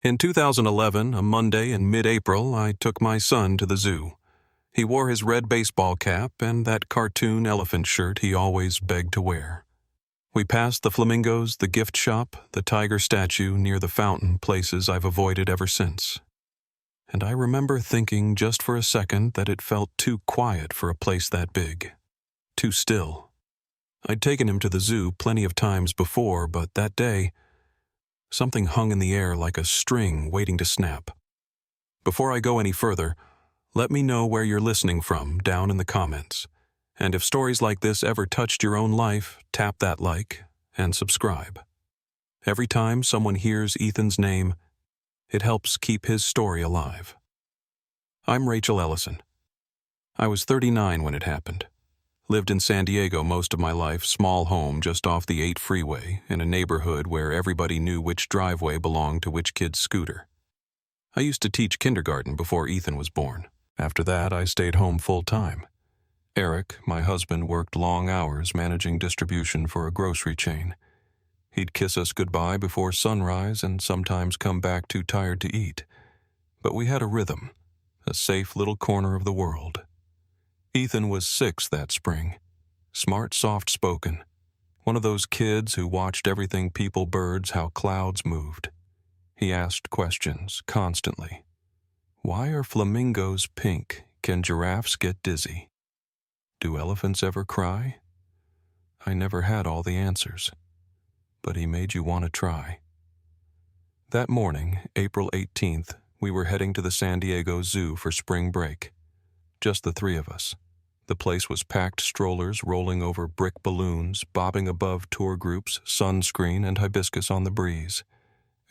In 2011, a Monday in mid-April, I took my son to the zoo. He wore his red baseball cap and that cartoon elephant shirt he always begged to wear. We passed the flamingos, the gift shop, the tiger statue near the fountain, places I've avoided ever since. And I remember thinking just for a second that it felt too quiet for a place that big. Too still. I'd taken him to the zoo plenty of times before, but that day, something hung in the air like a string waiting to snap. Before I go any further, let me know where you're listening from down in the comments. And if stories like this ever touched your own life, tap that like and subscribe. Every time someone hears Ethan's name, it helps keep his story alive. I'm Rachel Ellison. I was 39 when it happened. Lived in San Diego most of my life, small home just off the 8 freeway, in a neighborhood where everybody knew which driveway belonged to which kid's scooter. I used to teach kindergarten before Ethan was born. After that, I stayed home full-time. Eric, my husband, worked long hours managing distribution for a grocery chain. He'd kiss us goodbye before sunrise and sometimes come back too tired to eat. But we had a rhythm, a safe little corner of the world. Ethan was 6 that spring. Smart, soft-spoken. One of those kids who watched everything people, birds, how clouds moved. He asked questions constantly. Why are flamingos pink? Can giraffes get dizzy? Do elephants ever cry? I never had all the answers, but he made you want to try. That morning, April 18th, we were heading to the San Diego Zoo for spring break. Just the 3 of us. The place was packed, strollers rolling over brick balloons, bobbing above tour groups, sunscreen, and hibiscus on the breeze.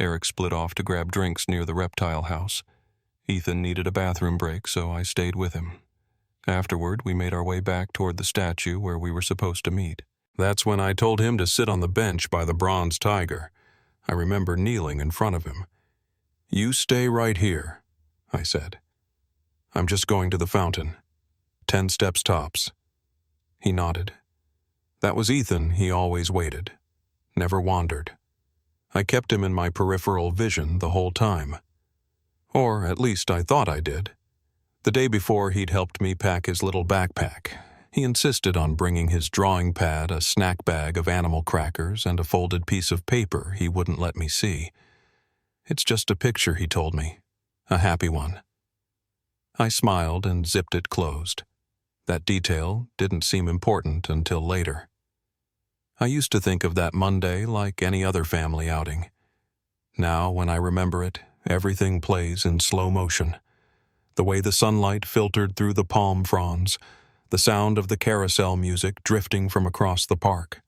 Eric split off to grab drinks near the reptile house. Ethan needed a bathroom break, so I stayed with him. Afterward, we made our way back toward the statue where we were supposed to meet. That's when I told him to sit on the bench by the bronze tiger. I remember kneeling in front of him. "You stay right here," I said. "I'm just going to the fountain. 10 steps tops." He nodded. That was Ethan. He always waited. Never wandered. I kept him in my peripheral vision the whole time. Or at least I thought I did. The day before, he'd helped me pack his little backpack. He insisted on bringing his drawing pad, a snack bag of animal crackers, and a folded piece of paper he wouldn't let me see. "It's just a picture," he told me. "A happy one." I smiled and zipped it closed. That detail didn't seem important until later. I used to think of that Monday like any other family outing. Now, when I remember it, everything plays in slow motion. The way the sunlight filtered through the palm fronds, the sound of the carousel music drifting from across the park.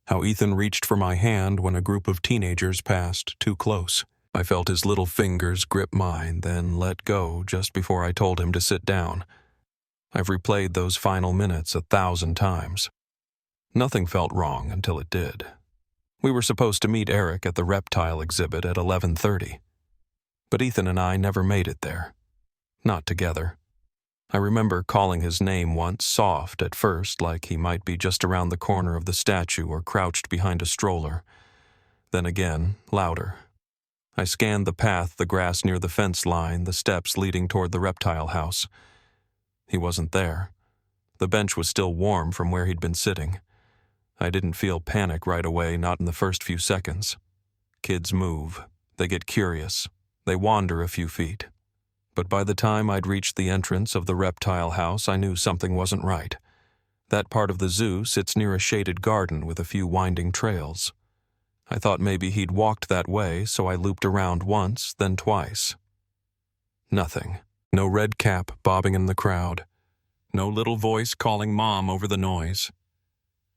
How Ethan reached for my hand when a group of teenagers passed too close. I felt his little fingers grip mine, then let go just before I told him to sit down. I've replayed those final minutes 1,000 times. Nothing felt wrong until it did. We were supposed to meet Eric at the reptile exhibit at 11:30. But Ethan and I never made it there. Not together. I remember calling his name once, soft at first, like he might be just around the corner of the statue or crouched behind a stroller. Then again, louder. I scanned the path, the grass near the fence line, the steps leading toward the reptile house. He wasn't there. The bench was still warm from where he'd been sitting. I didn't feel panic right away, not in the first few seconds. Kids move. They get curious. They wander a few feet. But by the time I'd reached the entrance of the reptile house, I knew something wasn't right. That part of the zoo sits near a shaded garden with a few winding trails. I thought maybe he'd walked that way, so I looped around once, then twice. Nothing. No red cap bobbing in the crowd. No little voice calling Mom over the noise.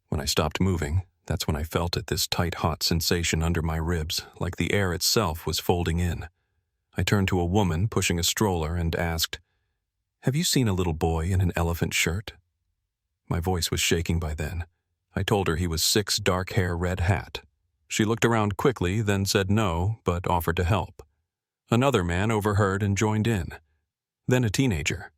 When I stopped moving, that's when I felt it, this tight, hot sensation under my ribs, like the air itself was folding in. I turned to a woman pushing a stroller and asked, "Have you seen a little boy in an elephant shirt?" My voice was shaking by then. I told her he was 6, dark hair, red hat. She looked around quickly, then said no, but offered to help. Another man overheard and joined in. Then a teenager.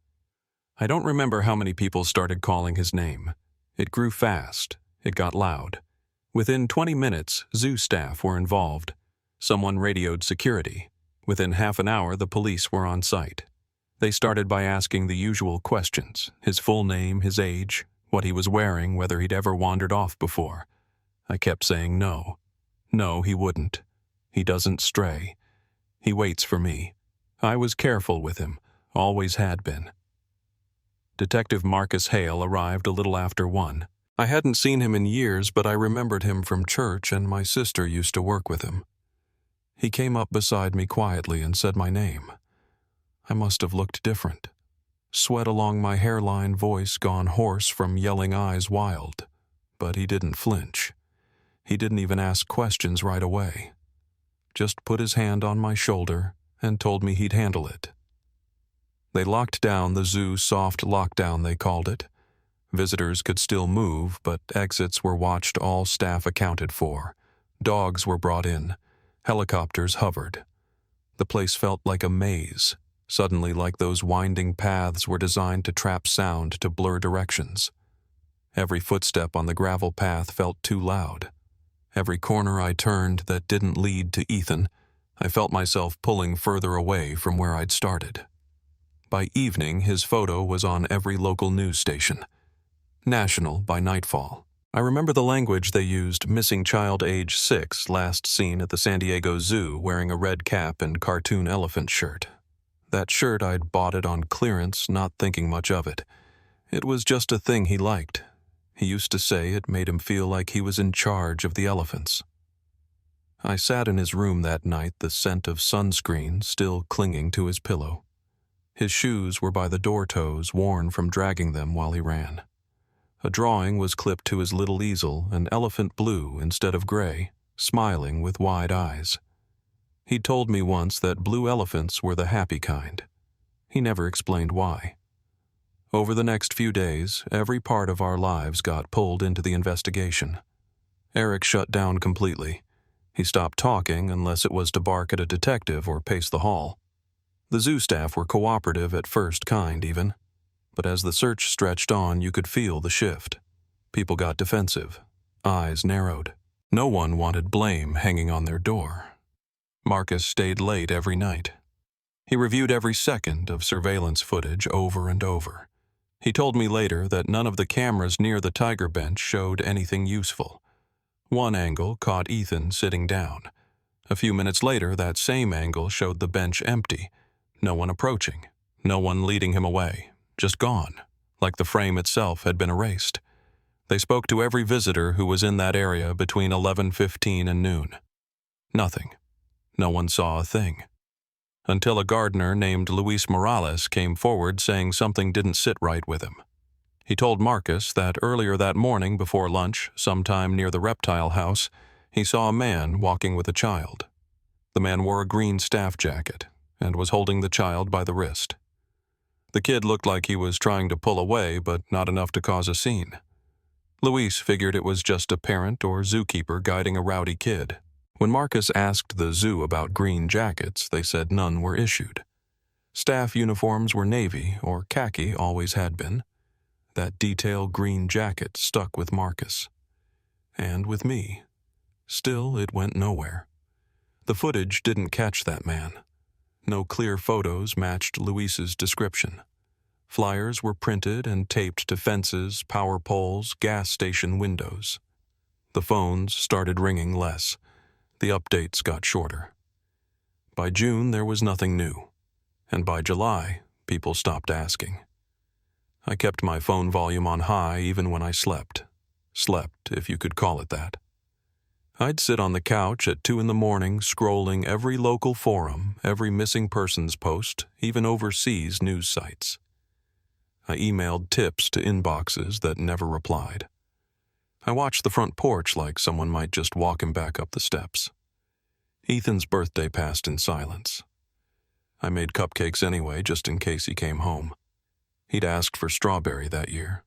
I don't remember how many people started calling his name. It grew fast. It got loud. Within 20 minutes, zoo staff were involved. Someone radioed security. Within half an hour, the police were on site. They started by asking the usual questions: his full name, his age, what he was wearing, whether he'd ever wandered off before. I kept saying no. No, he wouldn't. He doesn't stray. He waits for me. I was careful with him, always had been. Detective Marcus Hale arrived a little after 1. I hadn't seen him in years, but I remembered him from church, and my sister used to work with him. He came up beside me quietly and said my name. I must have looked different. Sweat along my hairline, voice gone hoarse from yelling, eyes wild. But he didn't flinch. He didn't even ask questions right away. Just put his hand on my shoulder and told me he'd handle it. They locked down the zoo, soft lockdown they called it. Visitors could still move, but exits were watched, all staff accounted for. Dogs were brought in. Helicopters hovered. The place felt like a maze, suddenly like those winding paths were designed to trap sound, to blur directions. Every footstep on the gravel path felt too loud. Every corner I turned that didn't lead to Ethan, I felt myself pulling further away from where I'd started. By evening, his photo was on every local news station. National by nightfall. I remember the language they used: missing child age 6, last seen at the San Diego Zoo wearing a red cap and cartoon elephant shirt. That shirt, I'd bought it on clearance, not thinking much of it. It was just a thing he liked. He used to say it made him feel like he was in charge of the elephants. I sat in his room that night, the scent of sunscreen still clinging to his pillow. His shoes were by the door toes, worn from dragging them while he ran. A drawing was clipped to his little easel, an elephant blue instead of gray, smiling with wide eyes. He told me once that blue elephants were the happy kind. He never explained why. Over the next few days, every part of our lives got pulled into the investigation. Eric shut down completely. He stopped talking unless it was to bark at a detective or pace the hall. The zoo staff were cooperative at first, kind even. But as the search stretched on, you could feel the shift. People got defensive. Eyes narrowed. No one wanted blame hanging on their door. Marcus stayed late every night. He reviewed every second of surveillance footage over and over. He told me later that none of the cameras near the tiger bench showed anything useful. One angle caught Ethan sitting down. A few minutes later, that same angle showed the bench empty. No one approaching. No one leading him away. Just gone, like the frame itself had been erased. They spoke to every visitor who was in that area between 11:15 and noon. Nothing. No one saw a thing. Until a gardener named Luis Morales came forward saying something didn't sit right with him. He told Marcus that earlier that morning before lunch, sometime near the reptile house, he saw a man walking with a child. The man wore a green staff jacket and was holding the child by the wrist. The kid looked like he was trying to pull away, but not enough to cause a scene. Luis figured it was just a parent or zookeeper guiding a rowdy kid. When Marcus asked the zoo about green jackets, they said none were issued. Staff uniforms were navy, or khaki always had been. That detail green jacket stuck with Marcus. And with me. Still, it went nowhere. The footage didn't catch that man. No clear photos matched Luis's description. Flyers were printed and taped to fences, power poles, gas station windows. The phones started ringing less. The updates got shorter. By June, there was nothing new. And by July, people stopped asking. I kept my phone volume on high even when I slept. Slept, if you could call it that. I'd sit on the couch at 2 a.m, scrolling every local forum, every missing persons post, even overseas news sites. I emailed tips to inboxes that never replied. I watched the front porch like someone might just walk him back up the steps. Ethan's birthday passed in silence. I made cupcakes anyway, just in case he came home. He'd asked for strawberry that year.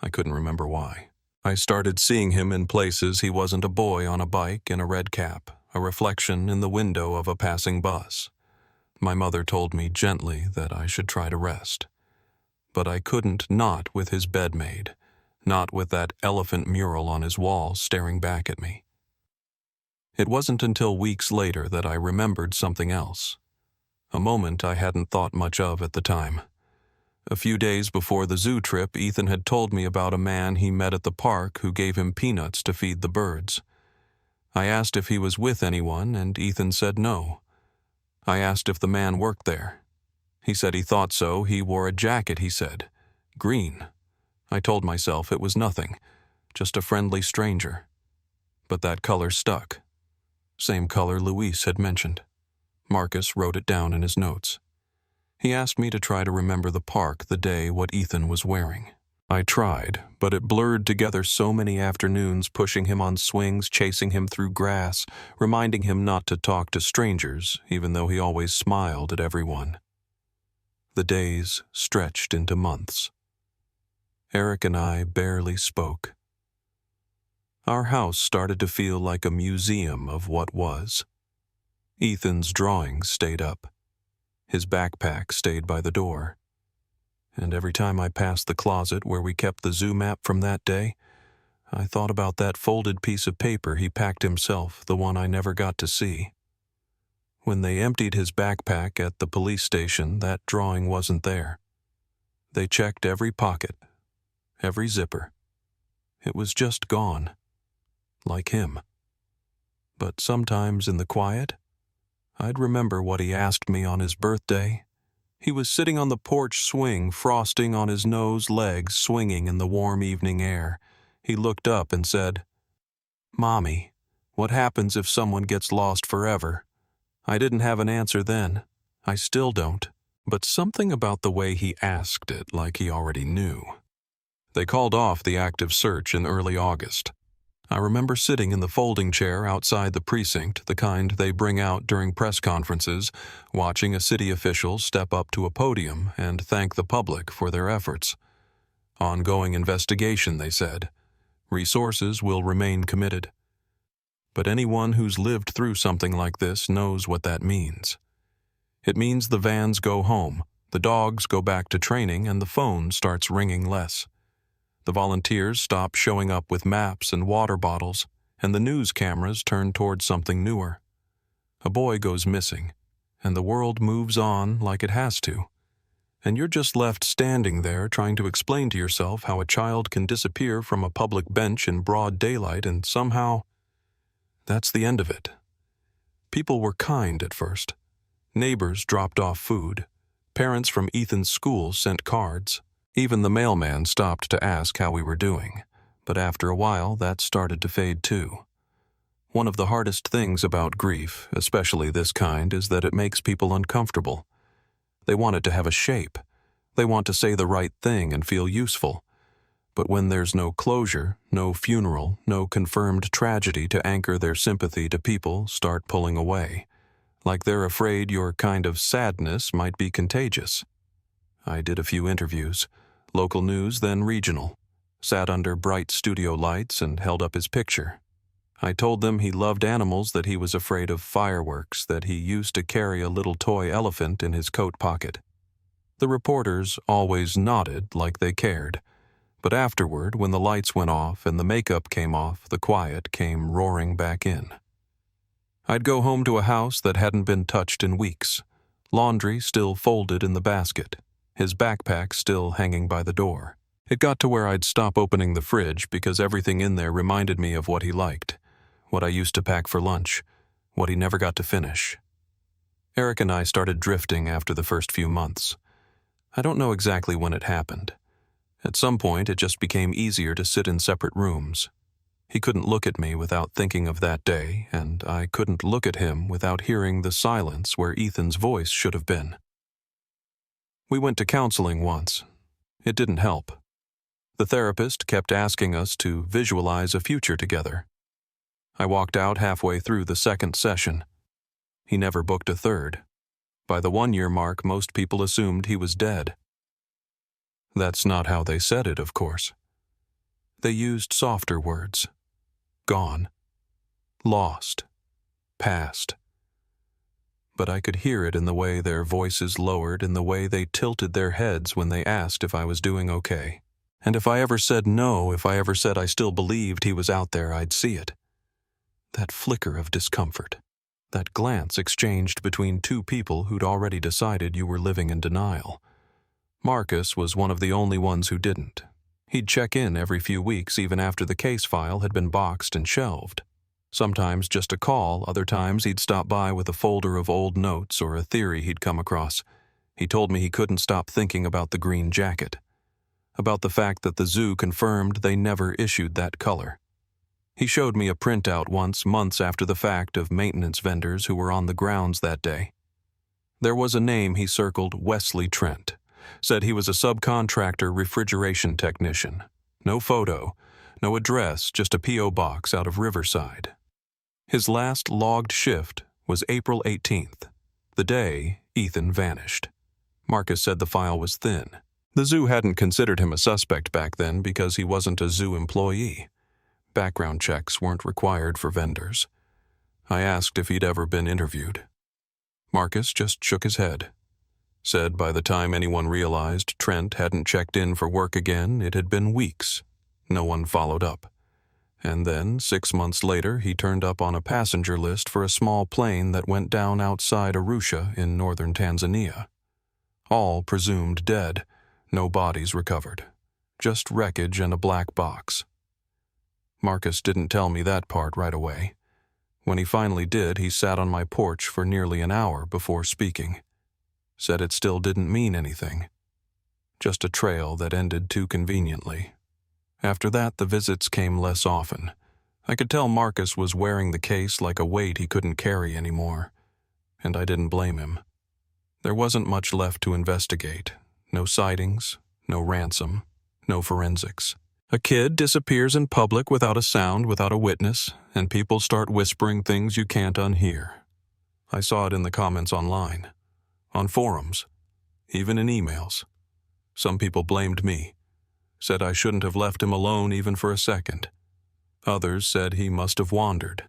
I couldn't remember why. I started seeing him in places he wasn't: a boy on a bike in a red cap, a reflection in the window of a passing bus. My mother told me gently that I should try to rest. But I couldn't, not with his bed made, not with that elephant mural on his wall staring back at me. It wasn't until weeks later that I remembered something else. a moment I hadn't thought much of at the time. A few days before the zoo trip, Ethan had told me about a man he met at the park who gave him peanuts to feed the birds. I asked if he was with anyone, and Ethan said no. I asked if the man worked there. He said he thought so. He wore a jacket, he said. Green. I told myself it was nothing, just a friendly stranger. But that color stuck. Same color Luis had mentioned. Marcus wrote it down in his notes. He asked me to try to remember the park the day what Ethan was wearing. I tried, but it blurred together so many afternoons, pushing him on swings, chasing him through grass, reminding him not to talk to strangers, even though he always smiled at everyone. The days stretched into months. Eric and I barely spoke. Our house started to feel like a museum of what was. Ethan's drawings stayed up. His backpack stayed by the door. And every time I passed the closet where we kept the zoo map from that day, I thought about that folded piece of paper he packed himself, the one I never got to see. When they emptied his backpack at the police station, that drawing wasn't there. They checked every pocket, every zipper. It was just gone. Like him. But sometimes in the quiet, I'd remember what he asked me on his birthday. He was sitting on the porch swing, frosting on his nose, legs swinging in the warm evening air. He looked up and said, "Mommy, what happens if someone gets lost forever?" I didn't have an answer then. I still don't. But something about the way he asked it, like he already knew. They called off the active search in early August. I remember sitting in the folding chair outside the precinct, the kind they bring out during press conferences, watching a city official step up to a podium and thank the public for their efforts. Ongoing investigation, they said. Resources will remain committed. But anyone who's lived through something like this knows what that means. It means the vans go home, the dogs go back to training, and the phone starts ringing less. The volunteers stop showing up with maps and water bottles, and the news cameras turn towards something newer. A boy goes missing, and the world moves on like it has to. And you're just left standing there trying to explain to yourself how a child can disappear from a public bench in broad daylight, and somehow, that's the end of it. People were kind at first. Neighbors dropped off food. Parents from Ethan's school sent cards. Even the mailman stopped to ask how we were doing, but after a while that started to fade too. One of the hardest things about grief, especially this kind, is that it makes people uncomfortable. They want it to have a shape. They want to say the right thing and feel useful. But when there's no closure, no funeral, no confirmed tragedy to anchor their sympathy to, people start pulling away, like they're afraid your kind of sadness might be contagious. I did a few interviews. Local news, then regional. Sat under bright studio lights and held up his picture. I told them he loved animals, that he was afraid of fireworks, that he used to carry a little toy elephant in his coat pocket. The reporters always nodded like they cared. But afterward, when the lights went off and the makeup came off, the quiet came roaring back in. I'd go home to a house that hadn't been touched in weeks. Laundry still folded in the basket. His backpack still hanging by the door. It got to where I'd stop opening the fridge because everything in there reminded me of what he liked, what I used to pack for lunch, what he never got to finish. Eric and I started drifting after the first few months. I don't know exactly when it happened. At some point, it just became easier to sit in separate rooms. He couldn't look at me without thinking of that day, and I couldn't look at him without hearing the silence where Ethan's voice should have been. We went to counseling once. It didn't help. The therapist kept asking us to visualize a future together. I walked out halfway through the second session. He never booked a third. By the 1-year mark, most people assumed he was dead. That's not how they said it, of course. They used softer words. Gone. Lost. Past. But I could hear it in the way their voices lowered, in the way they tilted their heads when they asked if I was doing okay. And if I ever said no, if I ever said I still believed he was out there, I'd see it. That flicker of discomfort. That glance exchanged between two people who'd already decided you were living in denial. Marcus was one of the only ones who didn't. He'd check in every few weeks even after the case file had been boxed and shelved. Sometimes just a call, other times he'd stop by with a folder of old notes or a theory he'd come across. He told me he couldn't stop thinking about the green jacket, about the fact that the zoo confirmed they never issued that color. He showed me a printout once, months after the fact, of maintenance vendors who were on the grounds that day. There was a name he circled, Wesley Trent. Said he was a subcontractor refrigeration technician. No photo, no address, just a P.O. box out of Riverside. His last logged shift was April 18th, the day Ethan vanished. Marcus said the file was thin. The zoo hadn't considered him a suspect back then because he wasn't a zoo employee. Background checks weren't required for vendors. I asked if he'd ever been interviewed. Marcus just shook his head. Said by the time anyone realized Trent hadn't checked in for work again, it had been weeks. No one followed up. And then, 6 months later, he turned up on a passenger list for a small plane that went down outside Arusha in northern Tanzania. All presumed dead, no bodies recovered. Just wreckage and a black box. Marcus didn't tell me that part right away. When he finally did, he sat on my porch for nearly an hour before speaking. Said it still didn't mean anything. Just a trail that ended too conveniently. After that, the visits came less often. I could tell Marcus was wearing the case like a weight he couldn't carry anymore. And I didn't blame him. There wasn't much left to investigate. No sightings, no ransom, no forensics. A kid disappears in public without a sound, without a witness, and people start whispering things you can't unhear. I saw it in the comments online, on forums, even in emails. Some people blamed me, said I shouldn't have left him alone even for a second. Others said he must have wandered,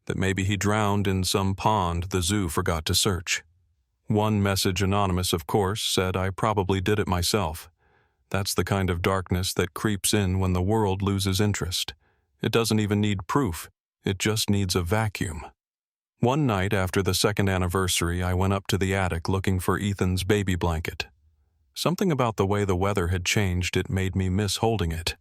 that maybe he drowned in some pond the zoo forgot to search. One message, anonymous of course, said I probably did it myself. That's the kind of darkness that creeps in when the world loses interest. It doesn't even need proof. It just needs a vacuum. One night after the second anniversary, I went up to the attic looking for Ethan's baby blanket. Something about the way the weather had changed, it made me miss holding it.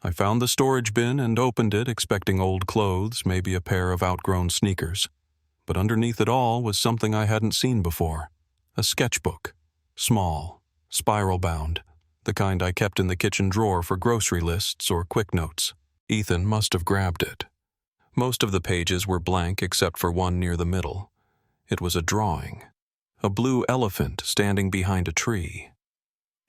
I found the storage bin and opened it, expecting old clothes, maybe a pair of outgrown sneakers. But underneath it all was something I hadn't seen before. A sketchbook. Small, spiral-bound. The kind I kept in the kitchen drawer for grocery lists or quick notes. Ethan must have grabbed it. Most of the pages were blank except for one near the middle. It was a drawing. A blue elephant standing behind a tree.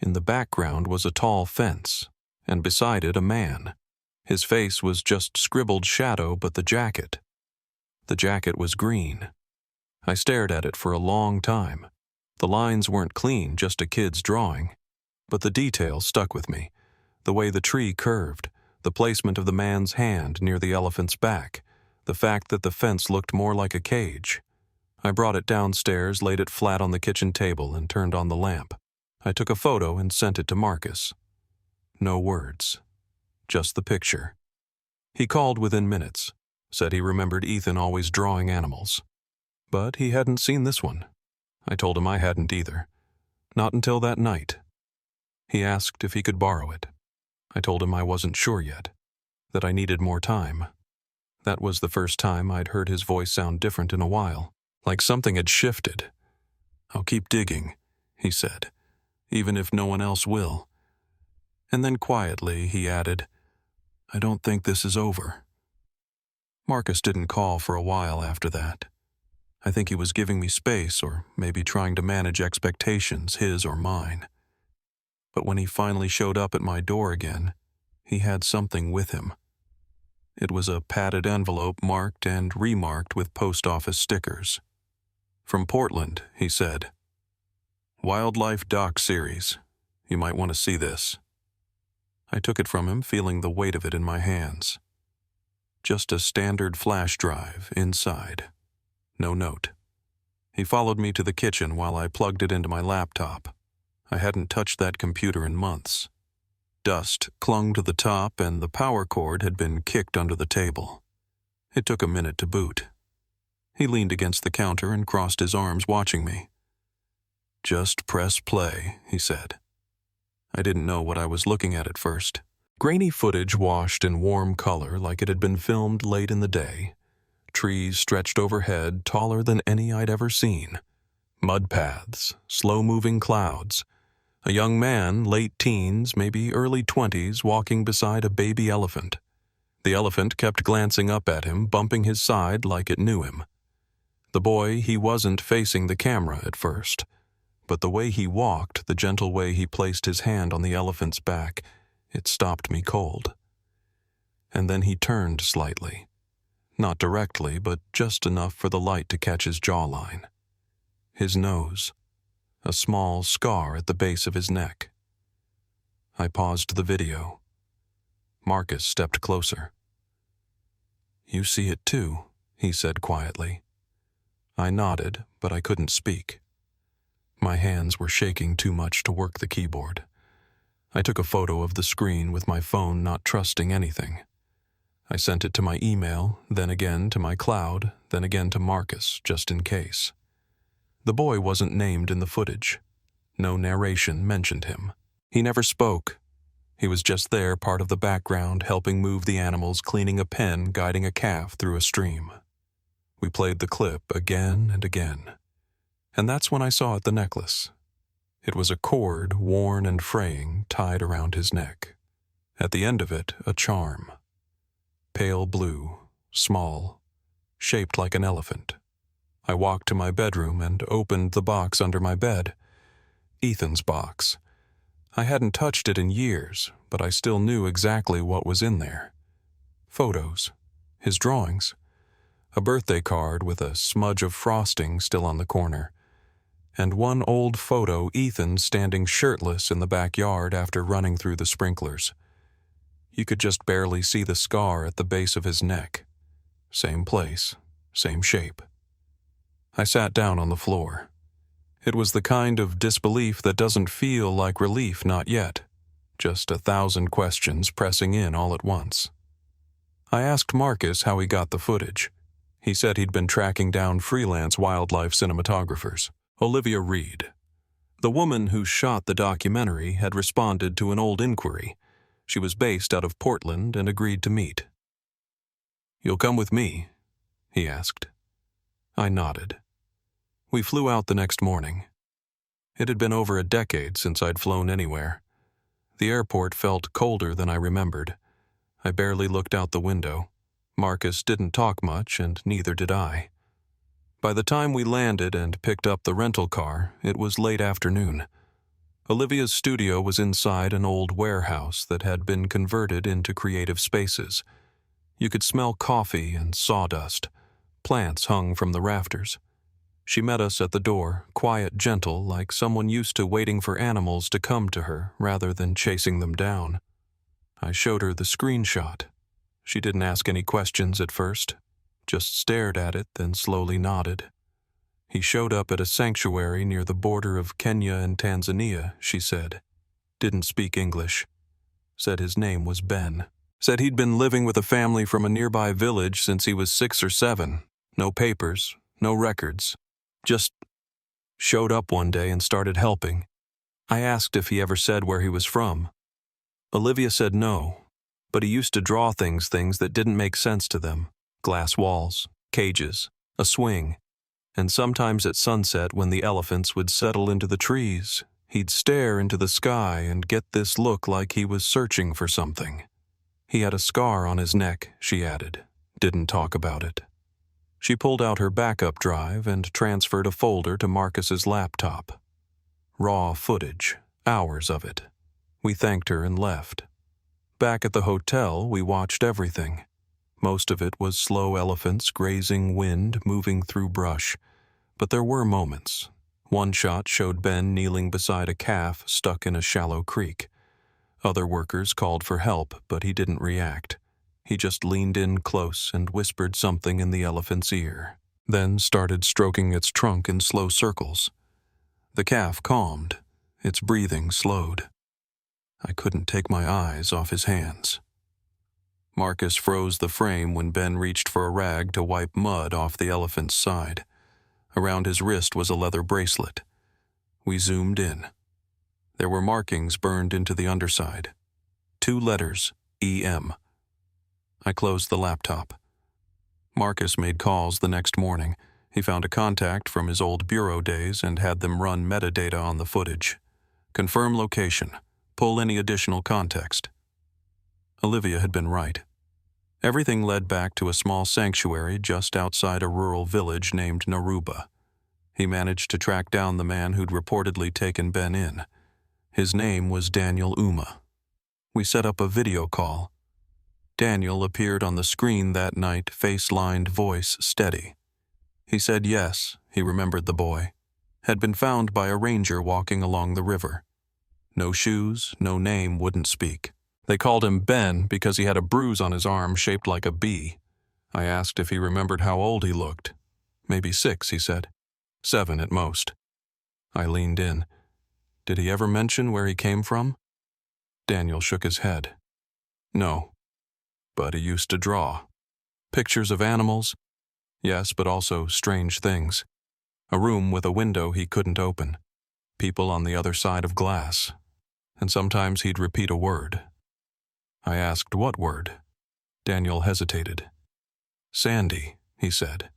In the background was a tall fence, and beside it a man. His face was just scribbled shadow, but the jacket. The jacket was green. I stared at it for a long time. The lines weren't clean, just a kid's drawing. But the detail stuck with me. The way the tree curved, the placement of the man's hand near the elephant's back, the fact that the fence looked more like a cage. I brought it downstairs, laid it flat on the kitchen table, and turned on the lamp. I took a photo and sent it to Marcus. No words. Just the picture. He called within minutes, said he remembered Ethan always drawing animals. But he hadn't seen this one. I told him I hadn't either. Not until that night. He asked if he could borrow it. I told him I wasn't sure yet, that I needed more time. That was the first time I'd heard his voice sound different in a while, like something had shifted. "I'll keep digging," he said, "even if no one else will." And then quietly he added, "I don't think this is over." Marcus didn't call for a while after that. I think he was giving me space, or maybe trying to manage expectations, his or mine. But when he finally showed up at my door again, he had something with him. It was a padded envelope marked and remarked with post office stickers. "From Portland," he said. "Wildlife doc series. You might want to see this." I took it from him, feeling the weight of it in my hands. Just a standard flash drive inside. No note. He followed me to the kitchen while I plugged it into my laptop. I hadn't touched that computer in months. Dust clung to the top and the power cord had been kicked under the table. It took a minute to boot. He leaned against the counter and crossed his arms, watching me. "Just press play," he said. I didn't know what I was looking at first. Grainy footage washed in warm color like it had been filmed late in the day. Trees stretched overhead, taller than any I'd ever seen. Mud paths, slow-moving clouds. A young man, late teens, maybe early 20s, walking beside a baby elephant. The elephant kept glancing up at him, bumping his side like it knew him. The boy, he wasn't facing the camera at first, but the way he walked, the gentle way he placed his hand on the elephant's back, it stopped me cold. And then he turned slightly. Not directly, but just enough for the light to catch his jawline. His nose. A small scar at the base of his neck. I paused the video. Marcus stepped closer. "You see it too," he said quietly. I nodded, but I couldn't speak. My hands were shaking too much to work the keyboard. I took a photo of the screen with my phone, not trusting anything. I sent it to my email, then again to my cloud, then again to Marcus, just in case. The boy wasn't named in the footage. No narration mentioned him. He never spoke. He was just there, part of the background, helping move the animals, cleaning a pen, guiding a calf through a stream. We played the clip again and again. And that's when I saw the necklace. It was a cord, worn and fraying, tied around his neck. At the end of it, a charm. Pale blue, small, shaped like an elephant. I walked to my bedroom and opened the box under my bed. Ethan's box. I hadn't touched it in years, but I still knew exactly what was in there. Photos. His drawings. A birthday card with a smudge of frosting still on the corner. And one old photo, Ethan standing shirtless in the backyard after running through the sprinklers. You could just barely see the scar at the base of his neck. Same place, same shape. I sat down on the floor. It was the kind of disbelief that doesn't feel like relief, not yet. Just 1,000 questions pressing in all at once. I asked Marcus how he got the footage. He said he'd been tracking down freelance wildlife cinematographers. Olivia Reed. The woman who shot the documentary had responded to an old inquiry. She was based out of Portland and agreed to meet. "You'll come with me?" he asked. I nodded. We flew out the next morning. It had been over a decade since I'd flown anywhere. The airport felt colder than I remembered. I barely looked out the window. Marcus didn't talk much, and neither did I. By the time we landed and picked up the rental car, it was late afternoon. Olivia's studio was inside an old warehouse that had been converted into creative spaces. You could smell coffee and sawdust. Plants hung from the rafters. She met us at the door, quiet, gentle, like someone used to waiting for animals to come to her rather than chasing them down. I showed her the screenshot. She didn't ask any questions at first, just stared at it, then slowly nodded. He showed up at a sanctuary near the border of Kenya and Tanzania, she said. Didn't speak English. Said his name was Ben. Said he'd been living with a family from a nearby village since he was 6 or 7. No papers, no records. Just showed up one day and started helping. I asked if he ever said where he was from. Olivia said no, but he used to draw things that didn't make sense to them. Glass walls, cages, a swing. And sometimes at sunset when the elephants would settle into the trees, he'd stare into the sky and get this look like he was searching for something. He had a scar on his neck, she added. Didn't talk about it. She pulled out her backup drive and transferred a folder to Marcus's laptop. Raw footage, hours of it. We thanked her and left. Back at the hotel, we watched everything. Most of it was slow elephants grazing wind, moving through brush. But there were moments. One shot showed Ben kneeling beside a calf stuck in a shallow creek. Other workers called for help, but he didn't react. He just leaned in close and whispered something in the elephant's ear, then started stroking its trunk in slow circles. The calf calmed. Its breathing slowed. I couldn't take my eyes off his hands. Marcus froze the frame when Ben reached for a rag to wipe mud off the elephant's side. Around his wrist was a leather bracelet. We zoomed in. There were markings burned into the underside. 2 letters, EM. I closed the laptop. Marcus made calls the next morning. He found a contact from his old bureau days and had them run metadata on the footage. Confirm location. Pull any additional context. Olivia had been right. Everything led back to a small sanctuary just outside a rural village named Naruba. He managed to track down the man who'd reportedly taken Ben in. His name was Daniel Uma. We set up a video call. Daniel appeared on the screen that night, face-lined, voice steady. He said yes, he remembered the boy. Had been found by a ranger walking along the river. No shoes, no name, wouldn't speak. They called him Ben because he had a bruise on his arm shaped like a bee. I asked if he remembered how old he looked. Maybe 6, he said. 7 at most. I leaned in. Did he ever mention where he came from? Daniel shook his head. No. But he used to draw. Pictures of animals? Yes, but also strange things. A room with a window he couldn't open. People on the other side of glass. And sometimes he'd repeat a word. I asked what word. Daniel hesitated. Sandy, he said.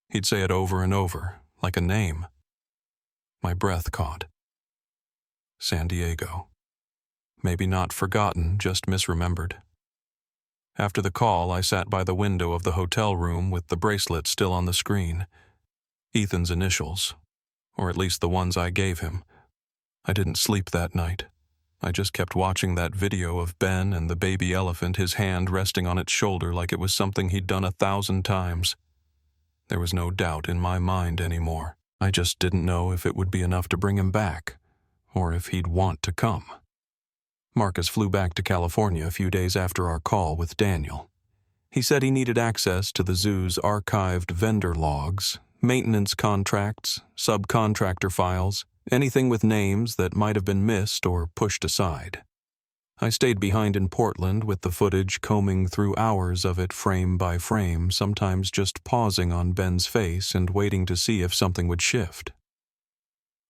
He'd say it over and over, like a name. My breath caught. San Diego. Maybe not forgotten, just misremembered. After the call, I sat by the window of the hotel room with the bracelet still on the screen. Ethan's initials, or at least the ones I gave him. I didn't sleep that night. I just kept watching that video of Ben and the baby elephant, his hand resting on its shoulder like it was something he'd done 1,000 times. There was no doubt in my mind anymore. I just didn't know if it would be enough to bring him back, or if he'd want to come. Marcus flew back to California a few days after our call with Daniel. He said he needed access to the zoo's archived vendor logs, maintenance contracts, subcontractor files, anything with names that might have been missed or pushed aside. I stayed behind in Portland with the footage, combing through hours of it frame by frame, sometimes just pausing on Ben's face and waiting to see if something would shift.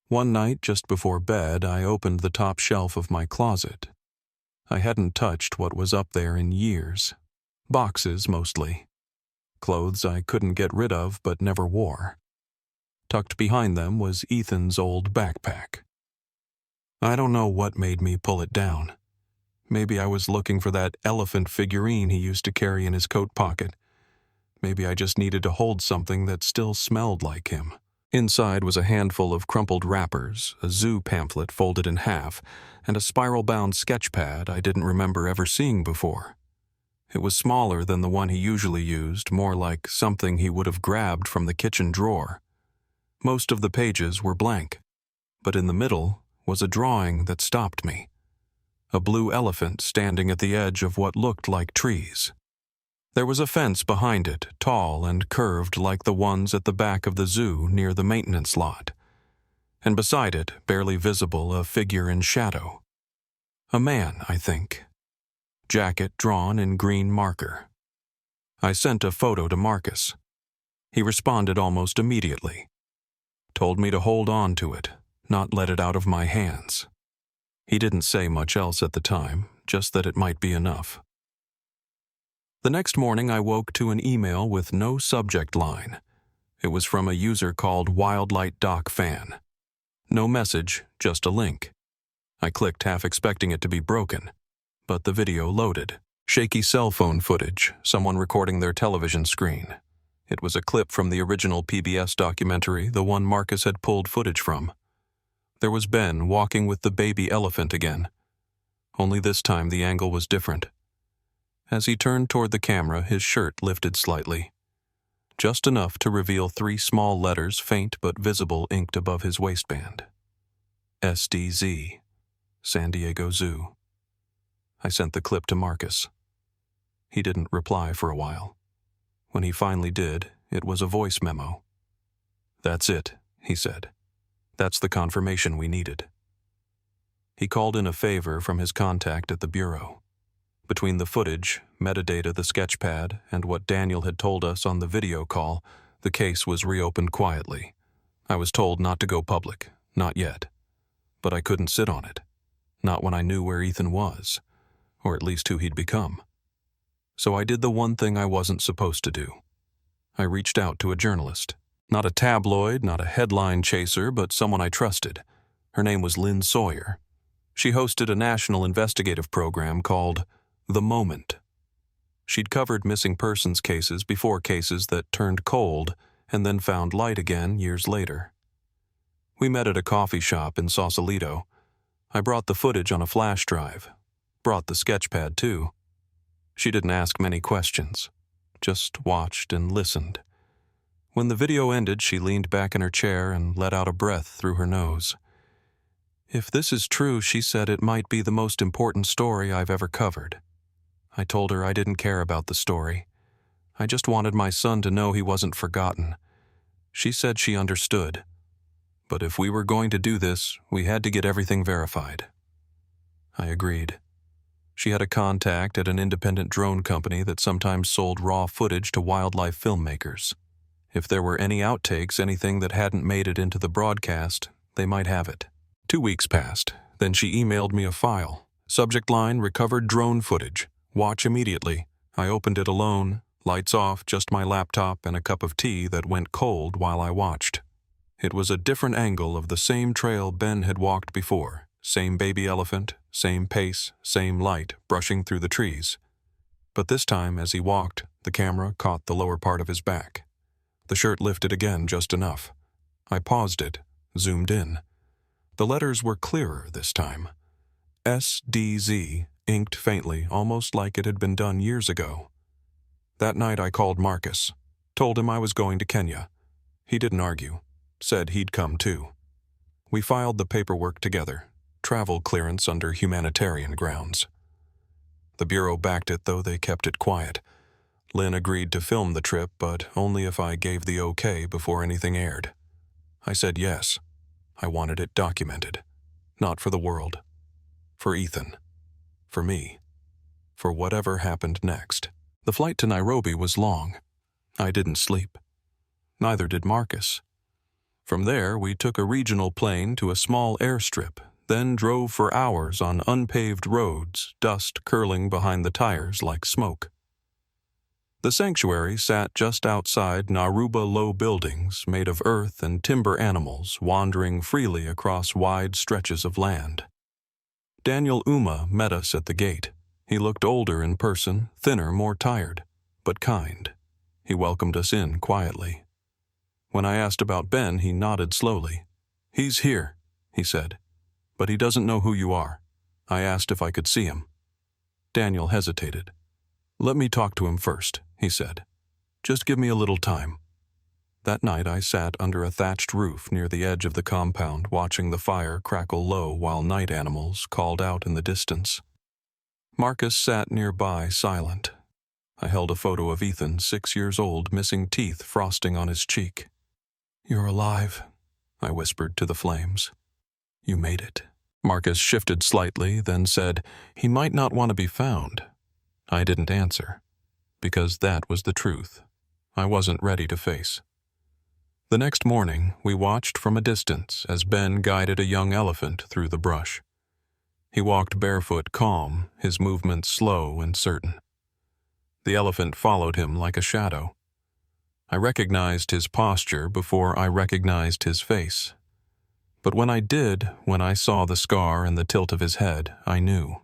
One night, just before bed, I opened the top shelf of my closet. I hadn't touched what was up there in years. Boxes, mostly. Clothes I couldn't get rid of but never wore. Tucked behind them was Ethan's old backpack. I don't know what made me pull it down. Maybe I was looking for that elephant figurine he used to carry in his coat pocket. Maybe I just needed to hold something that still smelled like him. Inside was a handful of crumpled wrappers, a zoo pamphlet folded in half, and a spiral-bound sketch pad I didn't remember ever seeing before. It was smaller than the one he usually used, more like something he would have grabbed from the kitchen drawer. Most of the pages were blank, but in the middle was a drawing that stopped me. A blue elephant standing at the edge of what looked like trees. There was a fence behind it, tall and curved like the ones at the back of the zoo near the maintenance lot. And beside it, barely visible, a figure in shadow. A man, I think. Jacket drawn in green marker. I sent a photo to Marcus. He responded almost immediately. Told me to hold on to it, not let it out of my hands. He didn't say much else at the time, just that it might be enough. The next morning I woke to an email with no subject line. It was from a user called Wildlight Doc Fan. No message, just a link. I clicked, half expecting it to be broken, but the video loaded. Shaky cell phone footage, someone recording their television screen. It was a clip from the original PBS documentary, the one Marcus had pulled footage from. There was Ben walking with the baby elephant again. Only this time the angle was different. As he turned toward the camera, his shirt lifted slightly. Just enough to reveal 3 small letters, faint but visible, inked above his waistband. SDZ, San Diego Zoo. I sent the clip to Marcus. He didn't reply for a while. When he finally did, it was a voice memo. "That's it," he said. "That's the confirmation we needed." He called in a favor from his contact at the bureau. Between the footage, metadata, the sketchpad, and what Daniel had told us on the video call, the case was reopened quietly. I was told not to go public, not yet. But I couldn't sit on it. Not when I knew where Ethan was, or at least who he'd become. So I did the one thing I wasn't supposed to do. I reached out to a journalist. Not a tabloid, not a headline chaser, but someone I trusted. Her name was Lynn Sawyer. She hosted a national investigative program called The Moment. She'd covered missing persons cases before cases that turned cold and then found light again years later. We met at a coffee shop in Sausalito. I brought the footage on a flash drive. Brought the sketchpad too. She didn't ask many questions, just watched and listened. When the video ended, she leaned back in her chair and let out a breath through her nose. If this is true, she said, it might be the most important story I've ever covered. I told her I didn't care about the story. I just wanted my son to know he wasn't forgotten. She said she understood. But if we were going to do this, we had to get everything verified. I agreed. She had a contact at an independent drone company that sometimes sold raw footage to wildlife filmmakers. If there were any outtakes, anything that hadn't made it into the broadcast, they might have it. 2 weeks passed. Then she emailed me a file. Subject line, recovered drone footage. Watch immediately. I opened it alone, lights off, just my laptop and a cup of tea that went cold while I watched. It was a different angle of the same trail Ben had walked before. Same baby elephant, same pace, same light, brushing through the trees. But this time, as he walked, the camera caught the lower part of his back. The shirt lifted again just enough. I paused it, zoomed in. The letters were clearer this time. SDZ, inked faintly, almost like it had been done years ago. That night I called Marcus, told him I was going to Kenya. He didn't argue, said he'd come too. We filed the paperwork together, travel clearance under humanitarian grounds. The Bureau backed it, though they kept it quiet. Lynn agreed to film the trip, but only if I gave the okay before anything aired. I said yes. I wanted it documented. Not for the world. For Ethan. For me. For whatever happened next. The flight to Nairobi was long. I didn't sleep. Neither did Marcus. From there, we took a regional plane to a small airstrip, then drove for hours on unpaved roads, dust curling behind the tires like smoke. The sanctuary sat just outside Naruba low buildings made of earth and timber animals wandering freely across wide stretches of land. Daniel Uma met us at the gate. He looked older in person, thinner, more tired, but kind. He welcomed us in quietly. When I asked about Ben, he nodded slowly. "He's here," he said, "but he doesn't know who you are." I asked if I could see him. Daniel hesitated. "Let me talk to him first," he said. "Just give me a little time." That night I sat under a thatched roof near the edge of the compound, watching the fire crackle low while night animals called out in the distance. Marcus sat nearby, silent. I held a photo of Ethan, 6 years old, missing teeth frosting on his cheek. "You're alive," I whispered to the flames. "You made it." Marcus shifted slightly, then said, "He might not want to be found." I didn't answer, because that was the truth I wasn't ready to face. The next morning, we watched from a distance as Ben guided a young elephant through the brush. He walked barefoot, calm, his movements slow and certain. The elephant followed him like a shadow. I recognized his posture before I recognized his face. But when I did, when I saw the scar and the tilt of his head, I knew.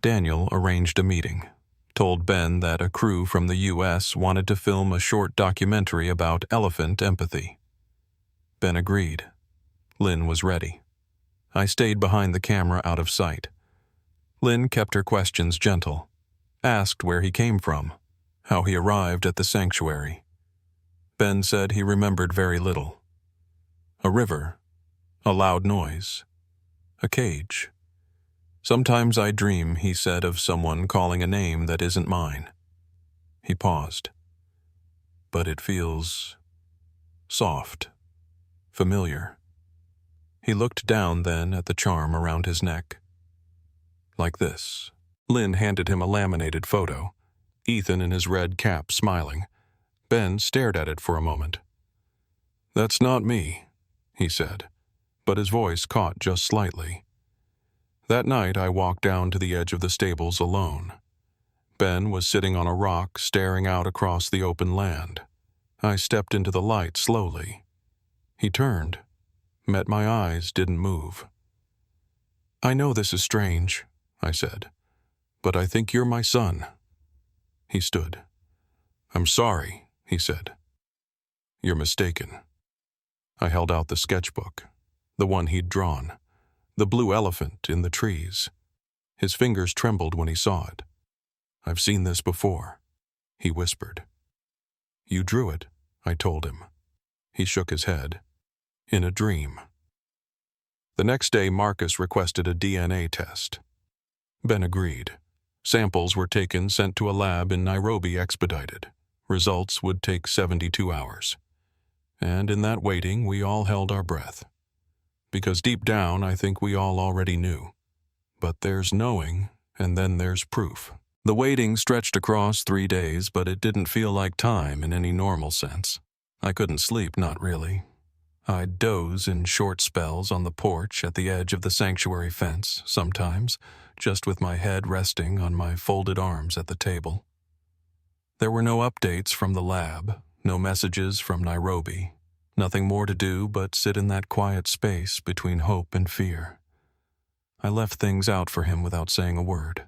Daniel arranged a meeting, told Ben that a crew from the U.S. wanted to film a short documentary about elephant empathy. Ben agreed. Lynn was ready. I stayed behind the camera out of sight. Lynn kept her questions gentle, asked where he came from, how he arrived at the sanctuary. Ben said he remembered very little. A river, a loud noise, a cage. "Sometimes I dream," he said, "of someone calling a name that isn't mine." He paused. "But it feels soft, familiar." He looked down then at the charm around his neck. "Like this." Lynn handed him a laminated photo, Ethan in his red cap smiling. Ben stared at it for a moment. "That's not me," he said, but his voice caught just slightly. That night I walked down to the edge of the stables alone. Ben was sitting on a rock staring out across the open land. I stepped into the light slowly. He turned, met my eyes, didn't move. "I know this is strange," I said, "but I think you're my son." He stood. "I'm sorry," he said. "You're mistaken." I held out the sketchbook, the one he'd drawn, the blue elephant in the trees. His fingers trembled when he saw it. "I've seen this before," he whispered. "You drew it," I told him. He shook his head. "In a dream." The next day Marcus requested a DNA test. Ben agreed. Samples were taken, sent to a lab in Nairobi expedited. Results would take 72 hours. And in that waiting, we all held our breath. Because deep down, I think we all already knew. But there's knowing, and then there's proof. The waiting stretched across 3 days, but it didn't feel like time in any normal sense. I couldn't sleep, not really. I'd doze in short spells on the porch at the edge of the sanctuary fence, sometimes, just with my head resting on my folded arms at the table. There were no updates from the lab, no messages from Nairobi, nothing more to do but sit in that quiet space between hope and fear. I left things out for him without saying a word.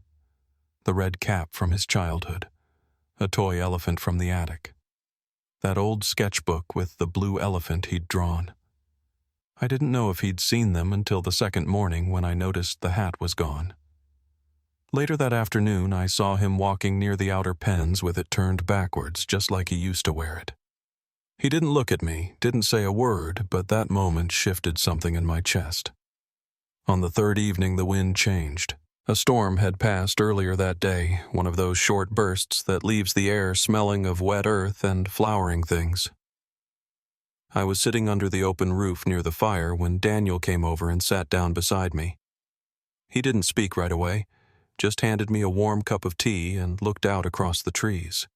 The red cap from his childhood, a toy elephant from the attic, that old sketchbook with the blue elephant he'd drawn. I didn't know if he'd seen them until the second morning when I noticed the hat was gone. Later that afternoon, I saw him walking near the outer pens with it turned backwards, just like he used to wear it. He didn't look at me, didn't say a word, but that moment shifted something in my chest. On the third evening, the wind changed. A storm had passed earlier that day, one of those short bursts that leaves the air smelling of wet earth and flowering things. I was sitting under the open roof near the fire when Daniel came over and sat down beside me. He didn't speak right away, just handed me a warm cup of tea and looked out across the trees.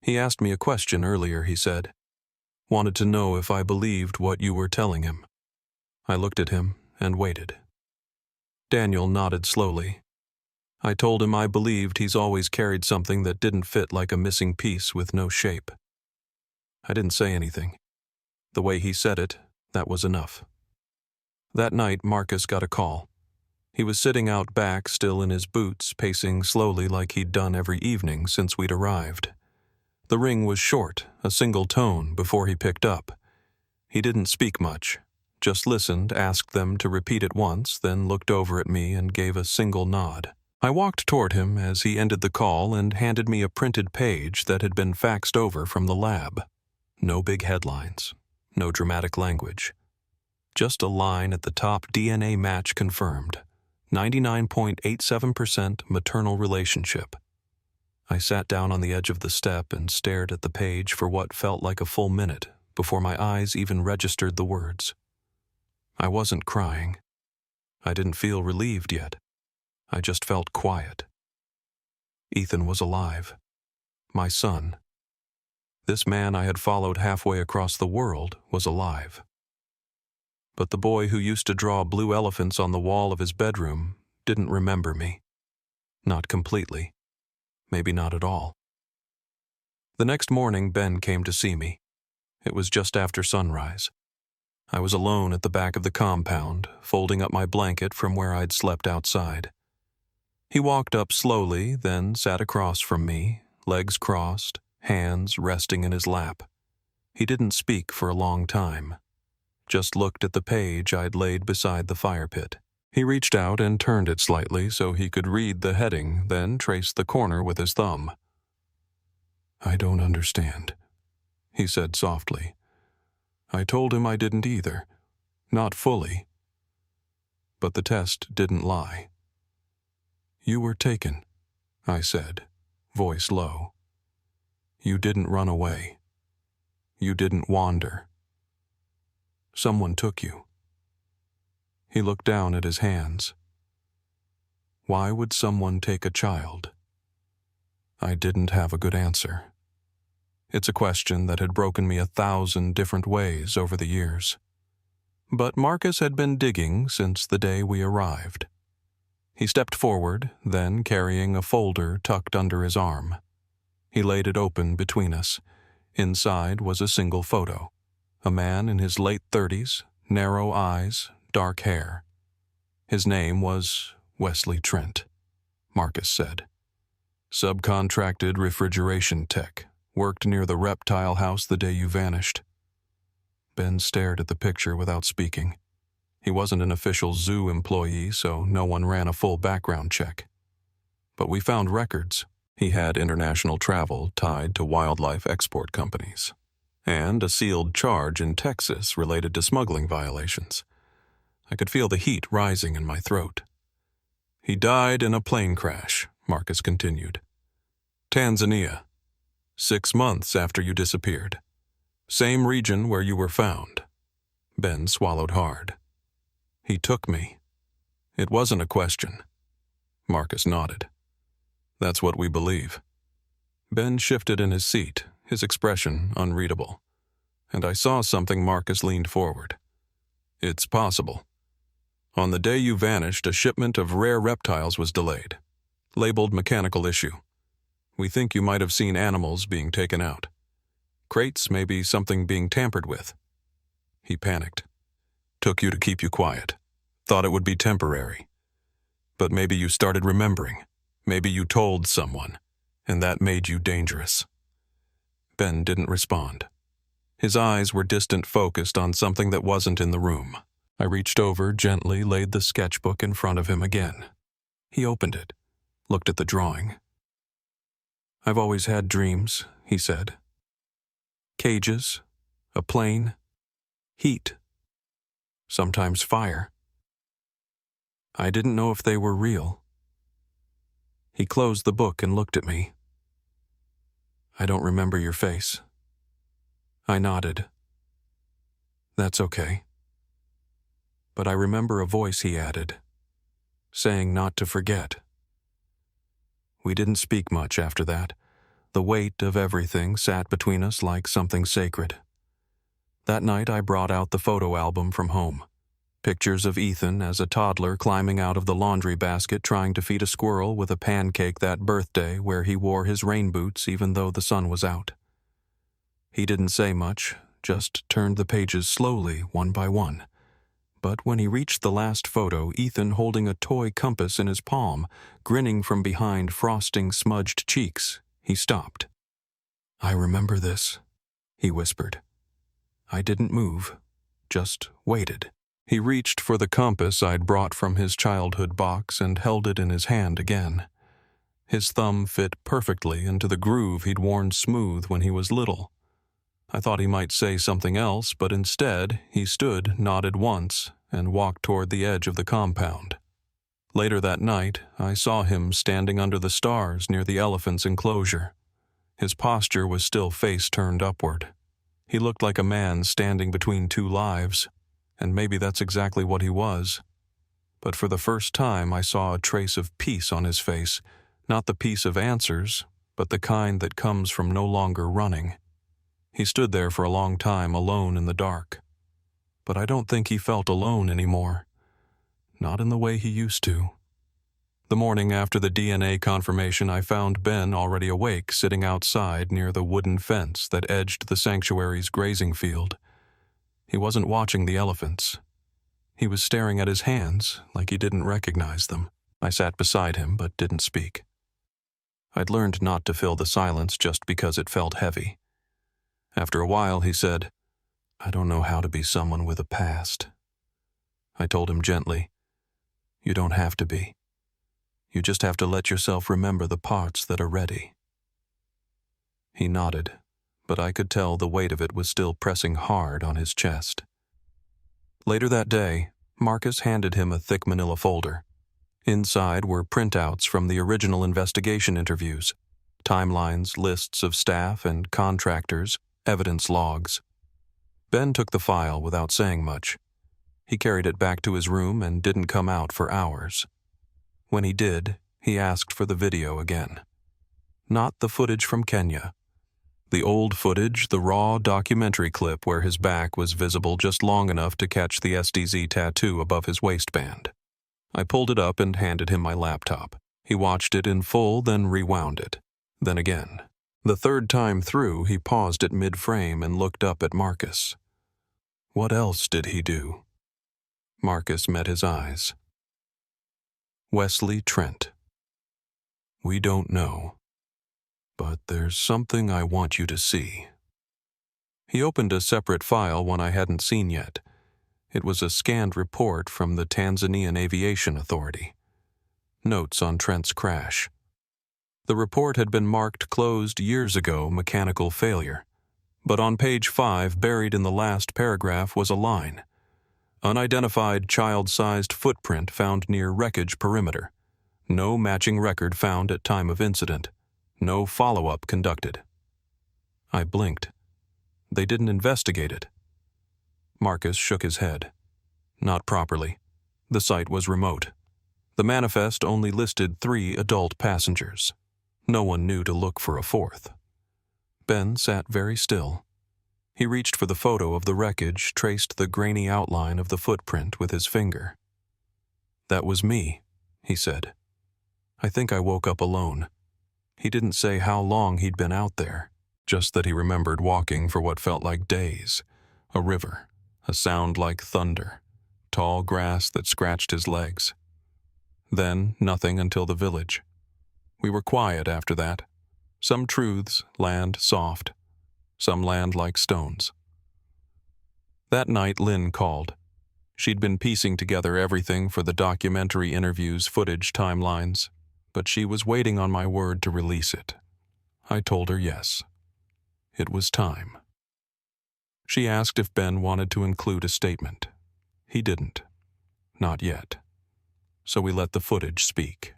He asked me a question earlier, he said. Wanted to know if I believed what you were telling him. I looked at him and waited. Daniel nodded slowly. I told him I believed he's always carried something that didn't fit like a missing piece with no shape. I didn't say anything. The way he said it, that was enough. That night, Marcus got a call. He was sitting out back, still in his boots, pacing slowly like he'd done every evening since we'd arrived. The ring was short, a single tone, before he picked up. He didn't speak much, just listened, asked them to repeat it once, then looked over at me and gave a single nod. I walked toward him as he ended the call and handed me a printed page that had been faxed over from the lab. No big headlines, no dramatic language. Just a line at the top: DNA match confirmed. 99.87% maternal relationship. I sat down on the edge of the step and stared at the page for what felt like a full minute before my eyes even registered the words. I wasn't crying. I didn't feel relieved yet. I just felt quiet. Ethan was alive. My son. This man I had followed halfway across the world was alive. But the boy who used to draw blue elephants on the wall of his bedroom didn't remember me. Not completely. Maybe not at all. The next morning, Ben came to see me. It was just after sunrise. I was alone at the back of the compound, folding up my blanket from where I'd slept outside. He walked up slowly, then sat across from me, legs crossed, hands resting in his lap. He didn't speak for a long time. Just looked at the page I'd laid beside the fire pit. He reached out and turned it slightly so he could read the heading, then traced the corner with his thumb. "I don't understand," he said softly. I told him I didn't either. Not fully. But the test didn't lie. "You were taken," I said, voice low. "You didn't run away. You didn't wander. Someone took you." He looked down at his hands. Why would someone take a child? I didn't have a good answer. It's a question that had broken me 1,000 different ways over the years. But Marcus had been digging since the day we arrived. He stepped forward, then carrying a folder tucked under his arm. He laid it open between us. Inside was a single photo. A man in his late 30s, narrow eyes, dark hair. His name was Wesley Trent, Marcus said. Subcontracted refrigeration tech, worked near the reptile house the day you vanished. Ben stared at the picture without speaking. He wasn't an official zoo employee, so no one ran a full background check. But we found records. He had international travel tied to wildlife export companies, and a sealed charge in Texas related to smuggling violations. I could feel the heat rising in my throat. He died in a plane crash, Marcus continued. Tanzania. 6 months after you disappeared. Same region where you were found. Ben swallowed hard. He took me. It wasn't a question. Marcus nodded. That's what we believe. Ben shifted in his seat, his expression unreadable. And I saw something. Marcus leaned forward. It's possible. On the day you vanished, a shipment of rare reptiles was delayed. Labeled mechanical issue. We think you might have seen animals being taken out. Crates may be something being tampered with. He panicked. Took you to keep you quiet. Thought it would be temporary. But maybe you started remembering. Maybe you told someone, and that made you dangerous. Ben didn't respond. His eyes were distant, focused on something that wasn't in the room. I reached over, gently laid the sketchbook in front of him again. He opened it, looked at the drawing. I've always had dreams, he said. Cages, a plane, heat, sometimes fire. I didn't know if they were real. He closed the book and looked at me. I don't remember your face. I nodded. That's okay. But I remember a voice, he added, saying not to forget. We didn't speak much after that. The weight of everything sat between us like something sacred. That night I brought out the photo album from home. Pictures of Ethan as a toddler climbing out of the laundry basket trying to feed a squirrel with a pancake that birthday where he wore his rain boots even though the sun was out. He didn't say much, just turned the pages slowly, one by one. But when he reached the last photo, Ethan holding a toy compass in his palm, grinning from behind frosting smudged cheeks, he stopped. I remember this, he whispered. I didn't move, just waited. He reached for the compass I'd brought from his childhood box and held it in his hand again. His thumb fit perfectly into the groove he'd worn smooth when he was little. I thought he might say something else, but instead he stood, nodded once, and walked toward the edge of the compound. Later that night, I saw him standing under the stars near the elephant's enclosure. His posture was still face turned upward. He looked like a man standing between two lives, and maybe that's exactly what he was. But for the first time I saw a trace of peace on his face, not the peace of answers, but the kind that comes from no longer running. He stood there for a long time alone in the dark. But I don't think he felt alone anymore. Not in the way he used to. The morning after the DNA confirmation, I found Ben already awake, sitting outside near the wooden fence that edged the sanctuary's grazing field. He wasn't watching the elephants. He was staring at his hands like he didn't recognize them. I sat beside him but didn't speak. I'd learned not to fill the silence just because it felt heavy. After a while, he said, I don't know how to be someone with a past. I told him gently, you don't have to be. You just have to let yourself remember the parts that are ready. He nodded, but I could tell the weight of it was still pressing hard on his chest. Later that day, Marcus handed him a thick manila folder. Inside were printouts from the original investigation interviews, timelines, lists of staff and contractors, evidence logs. Ben took the file without saying much. He carried it back to his room and didn't come out for hours. When he did, he asked for the video again. Not the footage from Kenya. The old footage, the raw documentary clip where his back was visible just long enough to catch the SDZ tattoo above his waistband. I pulled it up and handed him my laptop. He watched it in full, then rewound it. Then again. The third time through, he paused at mid-frame and looked up at Marcus. What else did he do? Marcus met his eyes. Wesley Trent. We don't know. But there's something I want you to see. He opened a separate file, one I hadn't seen yet. It was a scanned report from the Tanzanian Aviation Authority. Notes on Trent's crash. The report had been marked closed years ago, mechanical failure. But on page 5, buried in the last paragraph, was a line. Unidentified child-sized footprint found near wreckage perimeter. No matching record found at time of incident. No follow-up conducted. I blinked. They didn't investigate it. Marcus shook his head. Not properly. The site was remote. The manifest only listed 3 adult passengers. No one knew to look for a 4th. Ben sat very still. He reached for the photo of the wreckage, traced the grainy outline of the footprint with his finger. That was me, he said. I think I woke up alone. He didn't say how long he'd been out there, just that he remembered walking for what felt like days. A river, a sound like thunder, tall grass that scratched his legs. Then nothing until the village. We were quiet after that. Some truths land soft, some land like stones. That night Lynn called. She'd been piecing together everything for the documentary interviews, footage, timelines, but she was waiting on my word to release it. I told her yes. It was time. She asked if Ben wanted to include a statement. He didn't. Not yet. So we let the footage speak.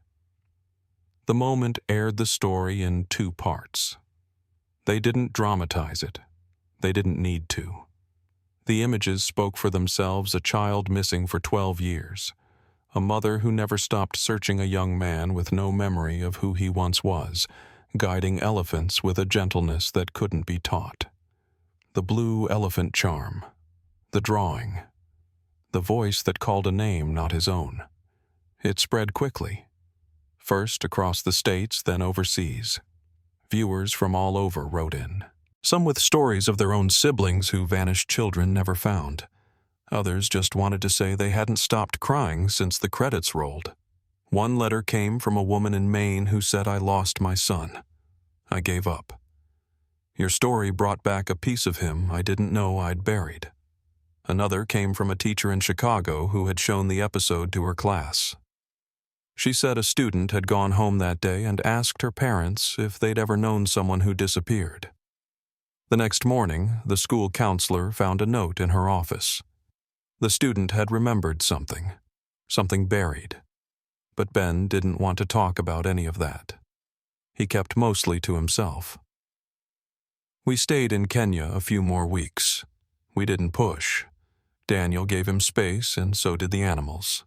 The moment aired the story in 2 parts. They didn't dramatize it. They didn't need to. The images spoke for themselves, a child missing for 12 years. A mother who never stopped searching, a young man with no memory of who he once was, guiding elephants with a gentleness that couldn't be taught. The blue elephant charm. The drawing. The voice that called a name not his own. It spread quickly. First across the states, then overseas. Viewers from all over wrote in. Some with stories of their own siblings who vanished children never found. Others just wanted to say they hadn't stopped crying since the credits rolled. One letter came from a woman in Maine who said, I lost my son. I gave up. Your story brought back a piece of him I didn't know I'd buried. Another came from a teacher in Chicago who had shown the episode to her class. She said a student had gone home that day and asked her parents if they'd ever known someone who disappeared. The next morning, the school counselor found a note in her office. The student had remembered something buried. But Ben didn't want to talk about any of that. He kept mostly to himself. We stayed in Kenya a few more weeks. We didn't push. Daniel gave him space, and so did the animals.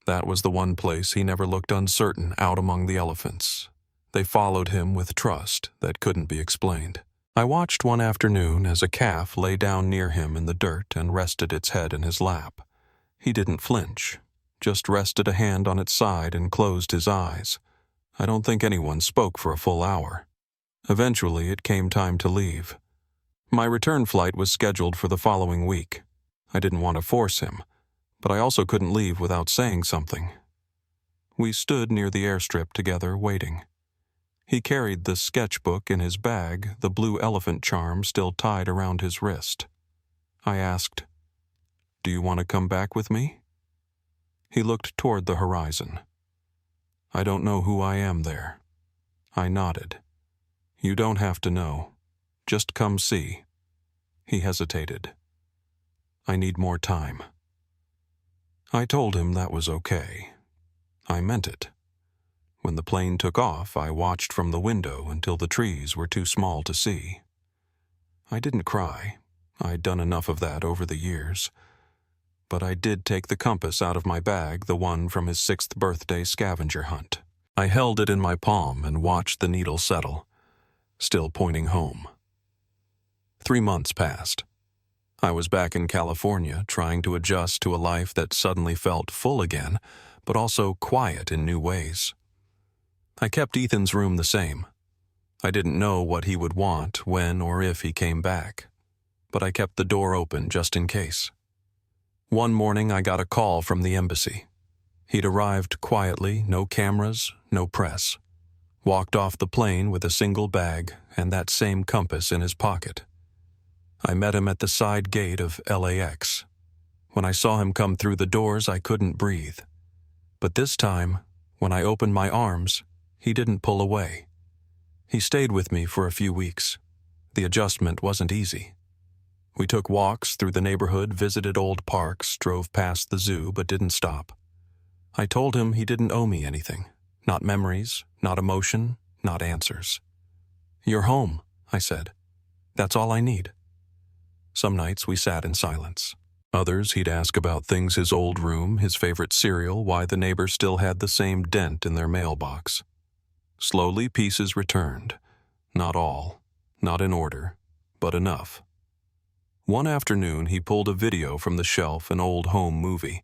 That was the one place he never looked uncertain out among the elephants. They followed him with trust that couldn't be explained. I watched one afternoon as a calf lay down near him in the dirt and rested its head in his lap. He didn't flinch, just rested a hand on its side and closed his eyes. I don't think anyone spoke for a full hour. Eventually, it came time to leave. My return flight was scheduled for the following week. I didn't want to force him, but I also couldn't leave without saying something. We stood near the airstrip together, waiting. He carried the sketchbook in his bag, the blue elephant charm still tied around his wrist. I asked, "Do you want to come back with me?" He looked toward the horizon. "I don't know who I am there." I nodded. "You don't have to know. Just come see." He hesitated. "I need more time." I told him that was okay. I meant it. When the plane took off, I watched from the window until the trees were too small to see. I didn't cry. I'd done enough of that over the years. but I did take the compass out of my bag, the one from his 6th birthday scavenger hunt. I held it in my palm and watched the needle settle, still pointing home. 3 months passed. I was back in California, trying to adjust to a life that suddenly felt full again, but also quiet in new ways. I kept Ethan's room the same. I didn't know what he would want when or if he came back, but I kept the door open just in case. One morning I got a call from the embassy. He'd arrived quietly, no cameras, no press. Walked off the plane with a single bag and that same compass in his pocket. I met him at the side gate of LAX. When I saw him come through the doors, I couldn't breathe. But this time, when I opened my arms, he didn't pull away. He stayed with me for a few weeks. The adjustment wasn't easy. We took walks through the neighborhood, visited old parks, drove past the zoo, but didn't stop. I told him he didn't owe me anything. Not memories, not emotion, not answers. "You're home," I said. "That's all I need." Some nights we sat in silence. Others he'd ask about things: his old room, his favorite cereal, why the neighbors still had the same dent in their mailbox. Slowly pieces returned. Not all, not in order, but enough. One afternoon he pulled a video from the shelf, an old home movie.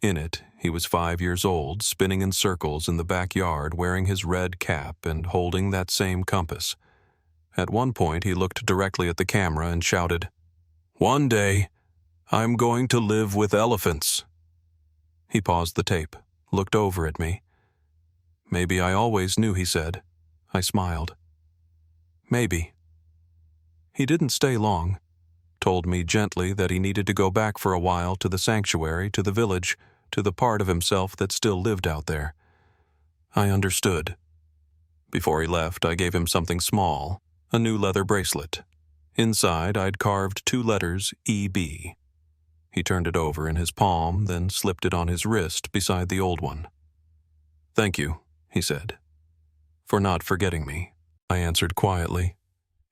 In it, he was 5 years old, spinning in circles in the backyard, wearing his red cap and holding that same compass. At one point he looked directly at the camera and shouted, "One day, I'm going to live with elephants." He paused the tape, looked over at me. "Maybe I always knew," he said. I smiled. "Maybe." He didn't stay long. Told me gently that he needed to go back for a while to the sanctuary, to the village, to the part of himself that still lived out there. I understood. Before he left, I gave him something small, a new leather bracelet. Inside, I'd carved 2 letters, EB. He turned it over in his palm, then slipped it on his wrist beside the old one. "Thank you," he said, "for not forgetting me." I answered quietly,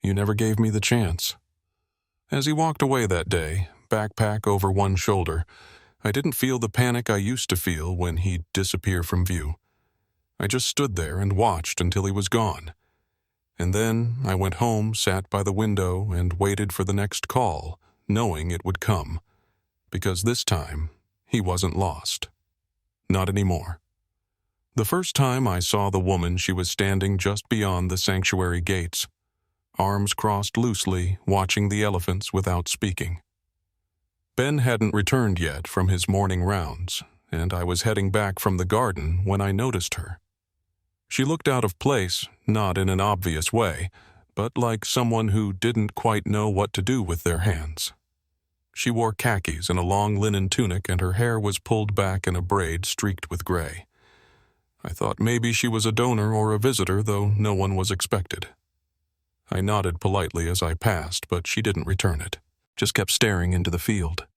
"You never gave me the chance." As he walked away that day, backpack over one shoulder, I didn't feel the panic I used to feel when he'd disappear from view. I just stood there and watched until he was gone. And then I went home, sat by the window, and waited for the next call, knowing it would come. Because this time, he wasn't lost. Not anymore. The first time I saw the woman, she was standing just beyond the sanctuary gates, arms crossed loosely, watching the elephants without speaking. Ben hadn't returned yet from his morning rounds, and I was heading back from the garden when I noticed her. She looked out of place, not in an obvious way, but like someone who didn't quite know what to do with their hands. She wore khakis and a long linen tunic, and her hair was pulled back in a braid streaked with gray. I thought maybe she was a donor or a visitor, though no one was expected. I nodded politely as I passed, but she didn't return it, just kept staring into the field.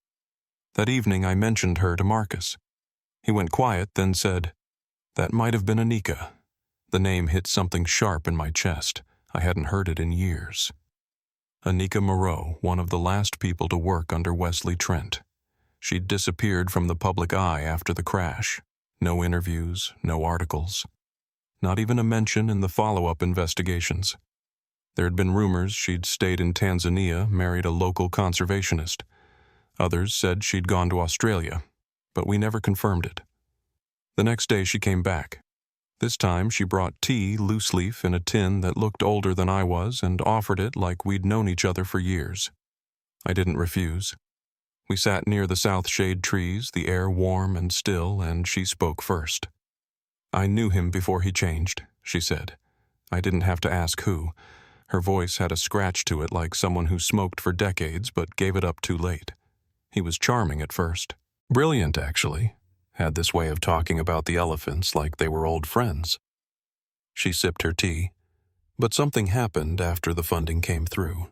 That evening I mentioned her to Marcus. He went quiet, then said, "That might have been Anika." The name hit something sharp in my chest. I hadn't heard it in years. Anika Moreau, one of the last people to work under Wesley Trent. She'd disappeared from the public eye after the crash. No interviews, no articles. Not even a mention in the follow-up investigations. There had been rumors she'd stayed in Tanzania, married a local conservationist. Others said she'd gone to Australia, but we never confirmed it. The next day she came back. This time she brought tea, loose leaf, in a tin that looked older than I was, and offered it like we'd known each other for years. I didn't refuse. We sat near the south shade trees, the air warm and still, and she spoke first. "I knew him before he changed," she said. I didn't have to ask who. Her voice had a scratch to it like someone who smoked for decades but gave it up too late. He was charming at first. Brilliant, actually. Had this way of talking about the elephants like they were old friends. She sipped her tea. But something happened after the funding came through,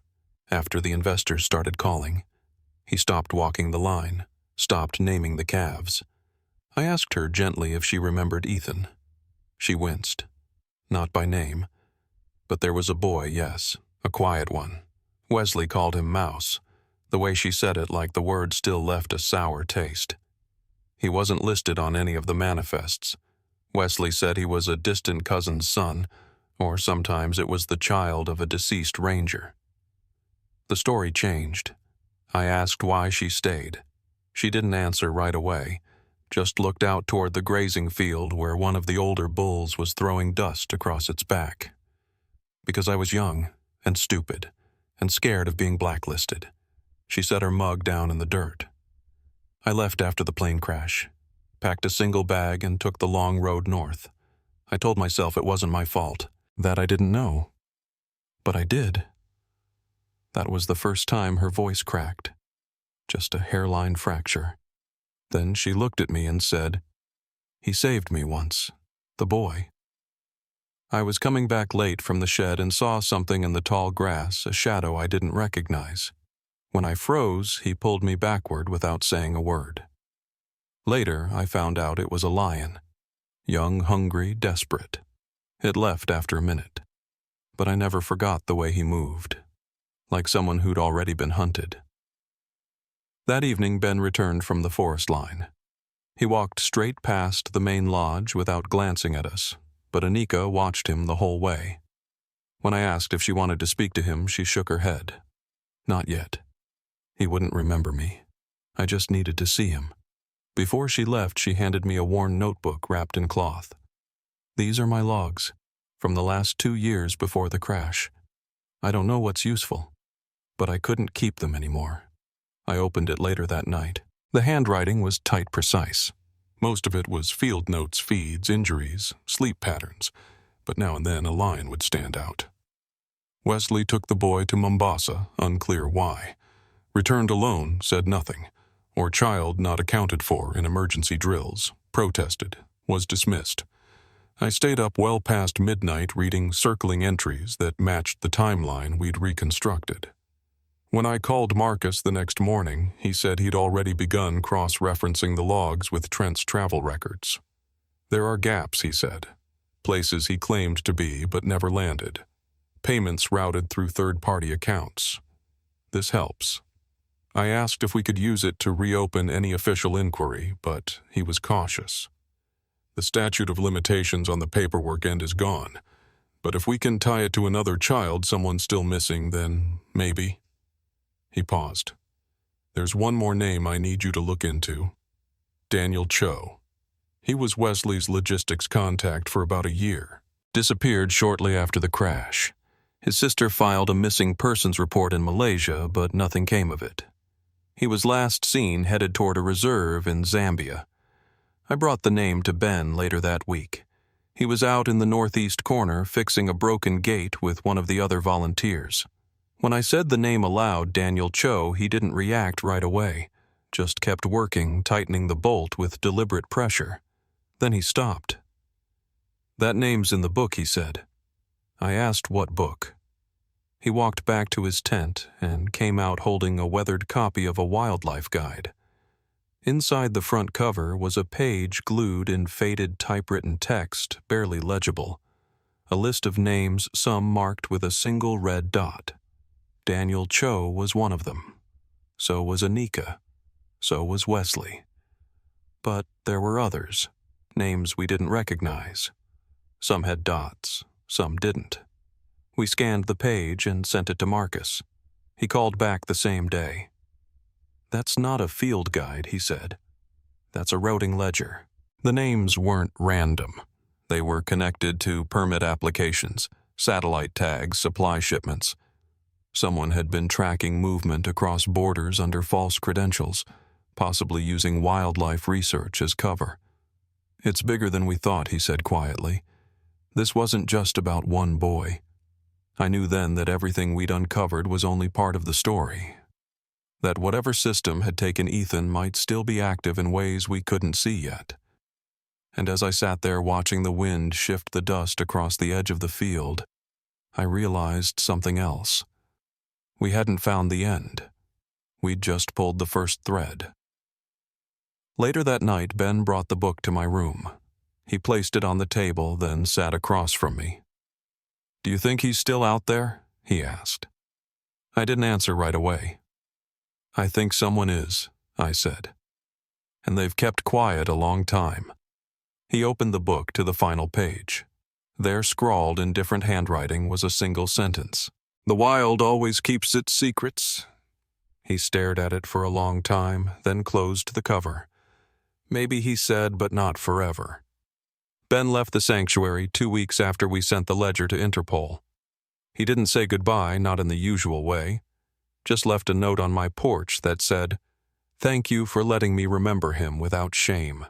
after the investors started calling. He stopped walking the line, stopped naming the calves. I asked her gently if she remembered Ethan. She winced. Not by name. But there was a boy, yes, a quiet one. Wesley called him Mouse. the way she said it like the word still left a sour taste. He wasn't listed on any of the manifests. Wesley said he was a distant cousin's son, or sometimes it was the child of a deceased ranger. The story changed. I asked why she stayed. She didn't answer right away, just looked out toward the grazing field where one of the older bulls was throwing dust across its back. Because I was young and stupid and scared of being blacklisted, she set her mug down in the dirt. I left after the plane crash, packed a single bag, and took the long road north. I told myself it wasn't my fault, that I didn't know. But I did. That was the first time her voice cracked. Just a hairline fracture. Then she looked at me and said, "He saved me once, the boy." I was coming back late from the shed and saw something in the tall grass, a shadow I didn't recognize. When I froze, he pulled me backward without saying a word. Later, I found out it was a lion. Young, hungry, desperate. It left after a minute. But I never forgot the way he moved, like someone who'd already been hunted. That evening, Ben returned from the forest line. He walked straight past the main lodge without glancing at us, but Anika watched him the whole way. When I asked if she wanted to speak to him, she shook her head. Not yet. He wouldn't remember me. I just needed to see him. Before she left, she handed me a worn notebook wrapped in cloth. These are my logs, from the last 2 years before the crash. I don't know what's useful, but I couldn't keep them anymore. I opened it later that night. The handwriting was tight precise. Most of it was field notes, feeds, injuries, sleep patterns, but now and then a line would stand out. Wesley took the boy to Mombasa, unclear why. Returned alone, said nothing. Or child not accounted for in emergency drills, protested, was dismissed. I stayed up well past midnight reading circling entries that matched the timeline we'd reconstructed. When I called Marcus the next morning, he said he'd already begun cross-referencing the logs with Trent's travel records. There are gaps, he said. Places he claimed to be but never landed. Payments routed through third-party accounts. This helps. I asked if we could use it to reopen any official inquiry, but he was cautious. The statute of limitations on the paperwork end is gone, but if we can tie it to another child someone's still missing, then maybe. He paused. There's one more name I need you to look into. Daniel Cho. He was Wesley's logistics contact for about a year. Disappeared shortly after the crash. His sister filed a missing persons report in Malaysia, but nothing came of it. He was last seen headed toward a reserve in Zambia. I brought the name to Ben later that week. He was out in the northeast corner fixing a broken gate with one of the other volunteers. When I said the name aloud, Daniel Cho, he didn't react right away, just kept working, tightening the bolt with deliberate pressure. Then he stopped. "That name's in the book," he said. I asked what book. He walked back to his tent and came out holding a weathered copy of a wildlife guide. Inside the front cover was a page glued in faded typewritten text, barely legible. A list of names, some marked with a single red dot. Daniel Cho was one of them. So was Anika. So was Wesley. But there were others, names we didn't recognize. Some had dots, some didn't. We scanned the page and sent it to Marcus. He called back the same day. "That's not a field guide," he said. "That's a routing ledger." The names weren't random. They were connected to permit applications, satellite tags, supply shipments. Someone had been tracking movement across borders under false credentials, possibly using wildlife research as cover. "It's bigger than we thought," he said quietly. "This wasn't just about one boy." I knew then that everything we'd uncovered was only part of the story. That whatever system had taken Ethan might still be active in ways we couldn't see yet. And as I sat there watching the wind shift the dust across the edge of the field, I realized something else. We hadn't found the end. We'd just pulled the first thread. Later that night, Ben brought the book to my room. He placed it on the table, then sat across from me. "Do you think he's still out there?" he asked. I didn't answer right away. "I think someone is," I said. "And they've kept quiet a long time." He opened the book to the final page. There, scrawled in different handwriting, was a single sentence. "The wild always keeps its secrets." He stared at it for a long time, then closed the cover. Maybe he said, but not forever. Ben left the sanctuary 2 weeks after we sent the ledger to Interpol. He didn't say goodbye, not in the usual way. Just left a note on my porch that said, "Thank you for letting me remember him without shame."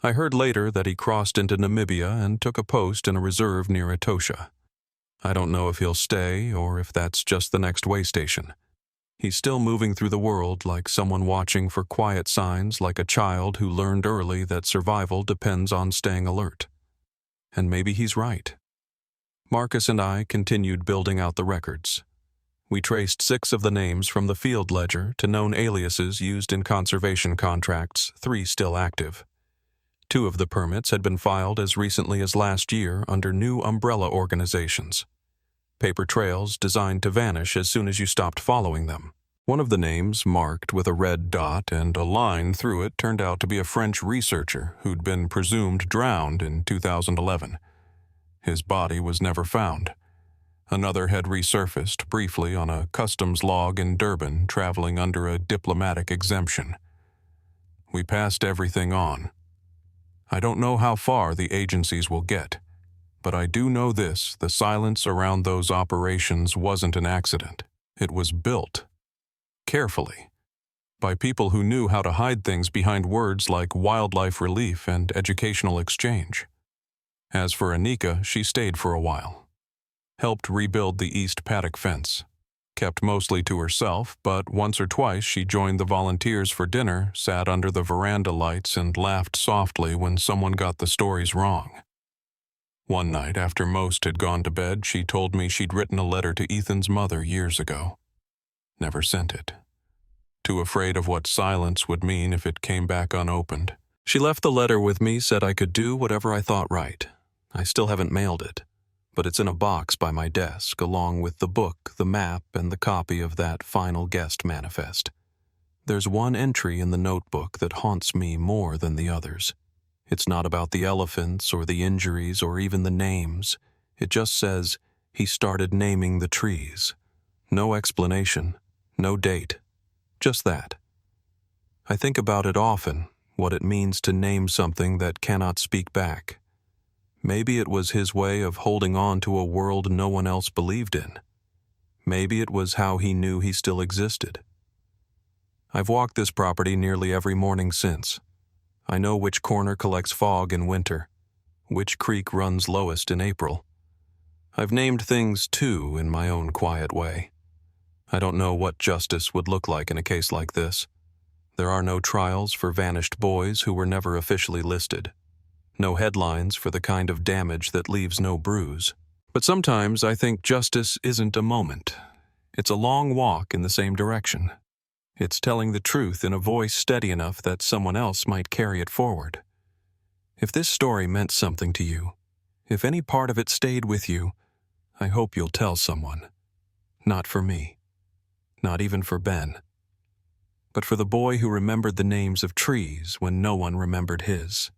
I heard later that he crossed into Namibia and took a post in a reserve near Etosha. I don't know if he'll stay or if that's just the next way station. He's still moving through the world like someone watching for quiet signs, like a child who learned early that survival depends on staying alert. And maybe he's right. Marcus and I continued building out the records. We traced 6 of the names from the field ledger to known aliases used in conservation contracts, 3 still active. 2 of the permits had been filed as recently as last year under new umbrella organizations. Paper trails designed to vanish as soon as you stopped following them. One of the names, marked with a red dot and a line through it, turned out to be a French researcher who'd been presumed drowned in 2011. His body was never found. Another had resurfaced briefly on a customs log in Durban, traveling under a diplomatic exemption. We passed everything on. I don't know how far the agencies will get. But I do know this: the silence around those operations wasn't an accident. It was built. Carefully. By people who knew how to hide things behind words like wildlife relief and educational exchange. As for Anika, she stayed for a while. Helped rebuild the east paddock fence. Kept mostly to herself, but once or twice she joined the volunteers for dinner, sat under the veranda lights, and laughed softly when someone got the stories wrong. One night, after most had gone to bed, she told me she'd written a letter to Ethan's mother years ago. Never sent it. Too afraid of what silence would mean if it came back unopened. She left the letter with me, said I could do whatever I thought right. I still haven't mailed it, but it's in a box by my desk, along with the book, the map, and the copy of that final guest manifest. There's one entry in the notebook that haunts me more than the others. It's not about the elephants or the injuries or even the names. It just says, he started naming the trees. No explanation, no date, just that. I think about it often, what it means to name something that cannot speak back. Maybe it was his way of holding on to a world no one else believed in. Maybe it was how he knew he still existed. I've walked this property nearly every morning since. I know which corner collects fog in winter, which creek runs lowest in April. I've named things, too, in my own quiet way. I don't know what justice would look like in a case like this. There are no trials for vanished boys who were never officially listed. No headlines for the kind of damage that leaves no bruise. But sometimes I think justice isn't a moment. It's a long walk in the same direction. It's telling the truth in a voice steady enough that someone else might carry it forward. If this story meant something to you, if any part of it stayed with you, I hope you'll tell someone. Not for me. Not even for Ben. But for the boy who remembered the names of trees when no one remembered his.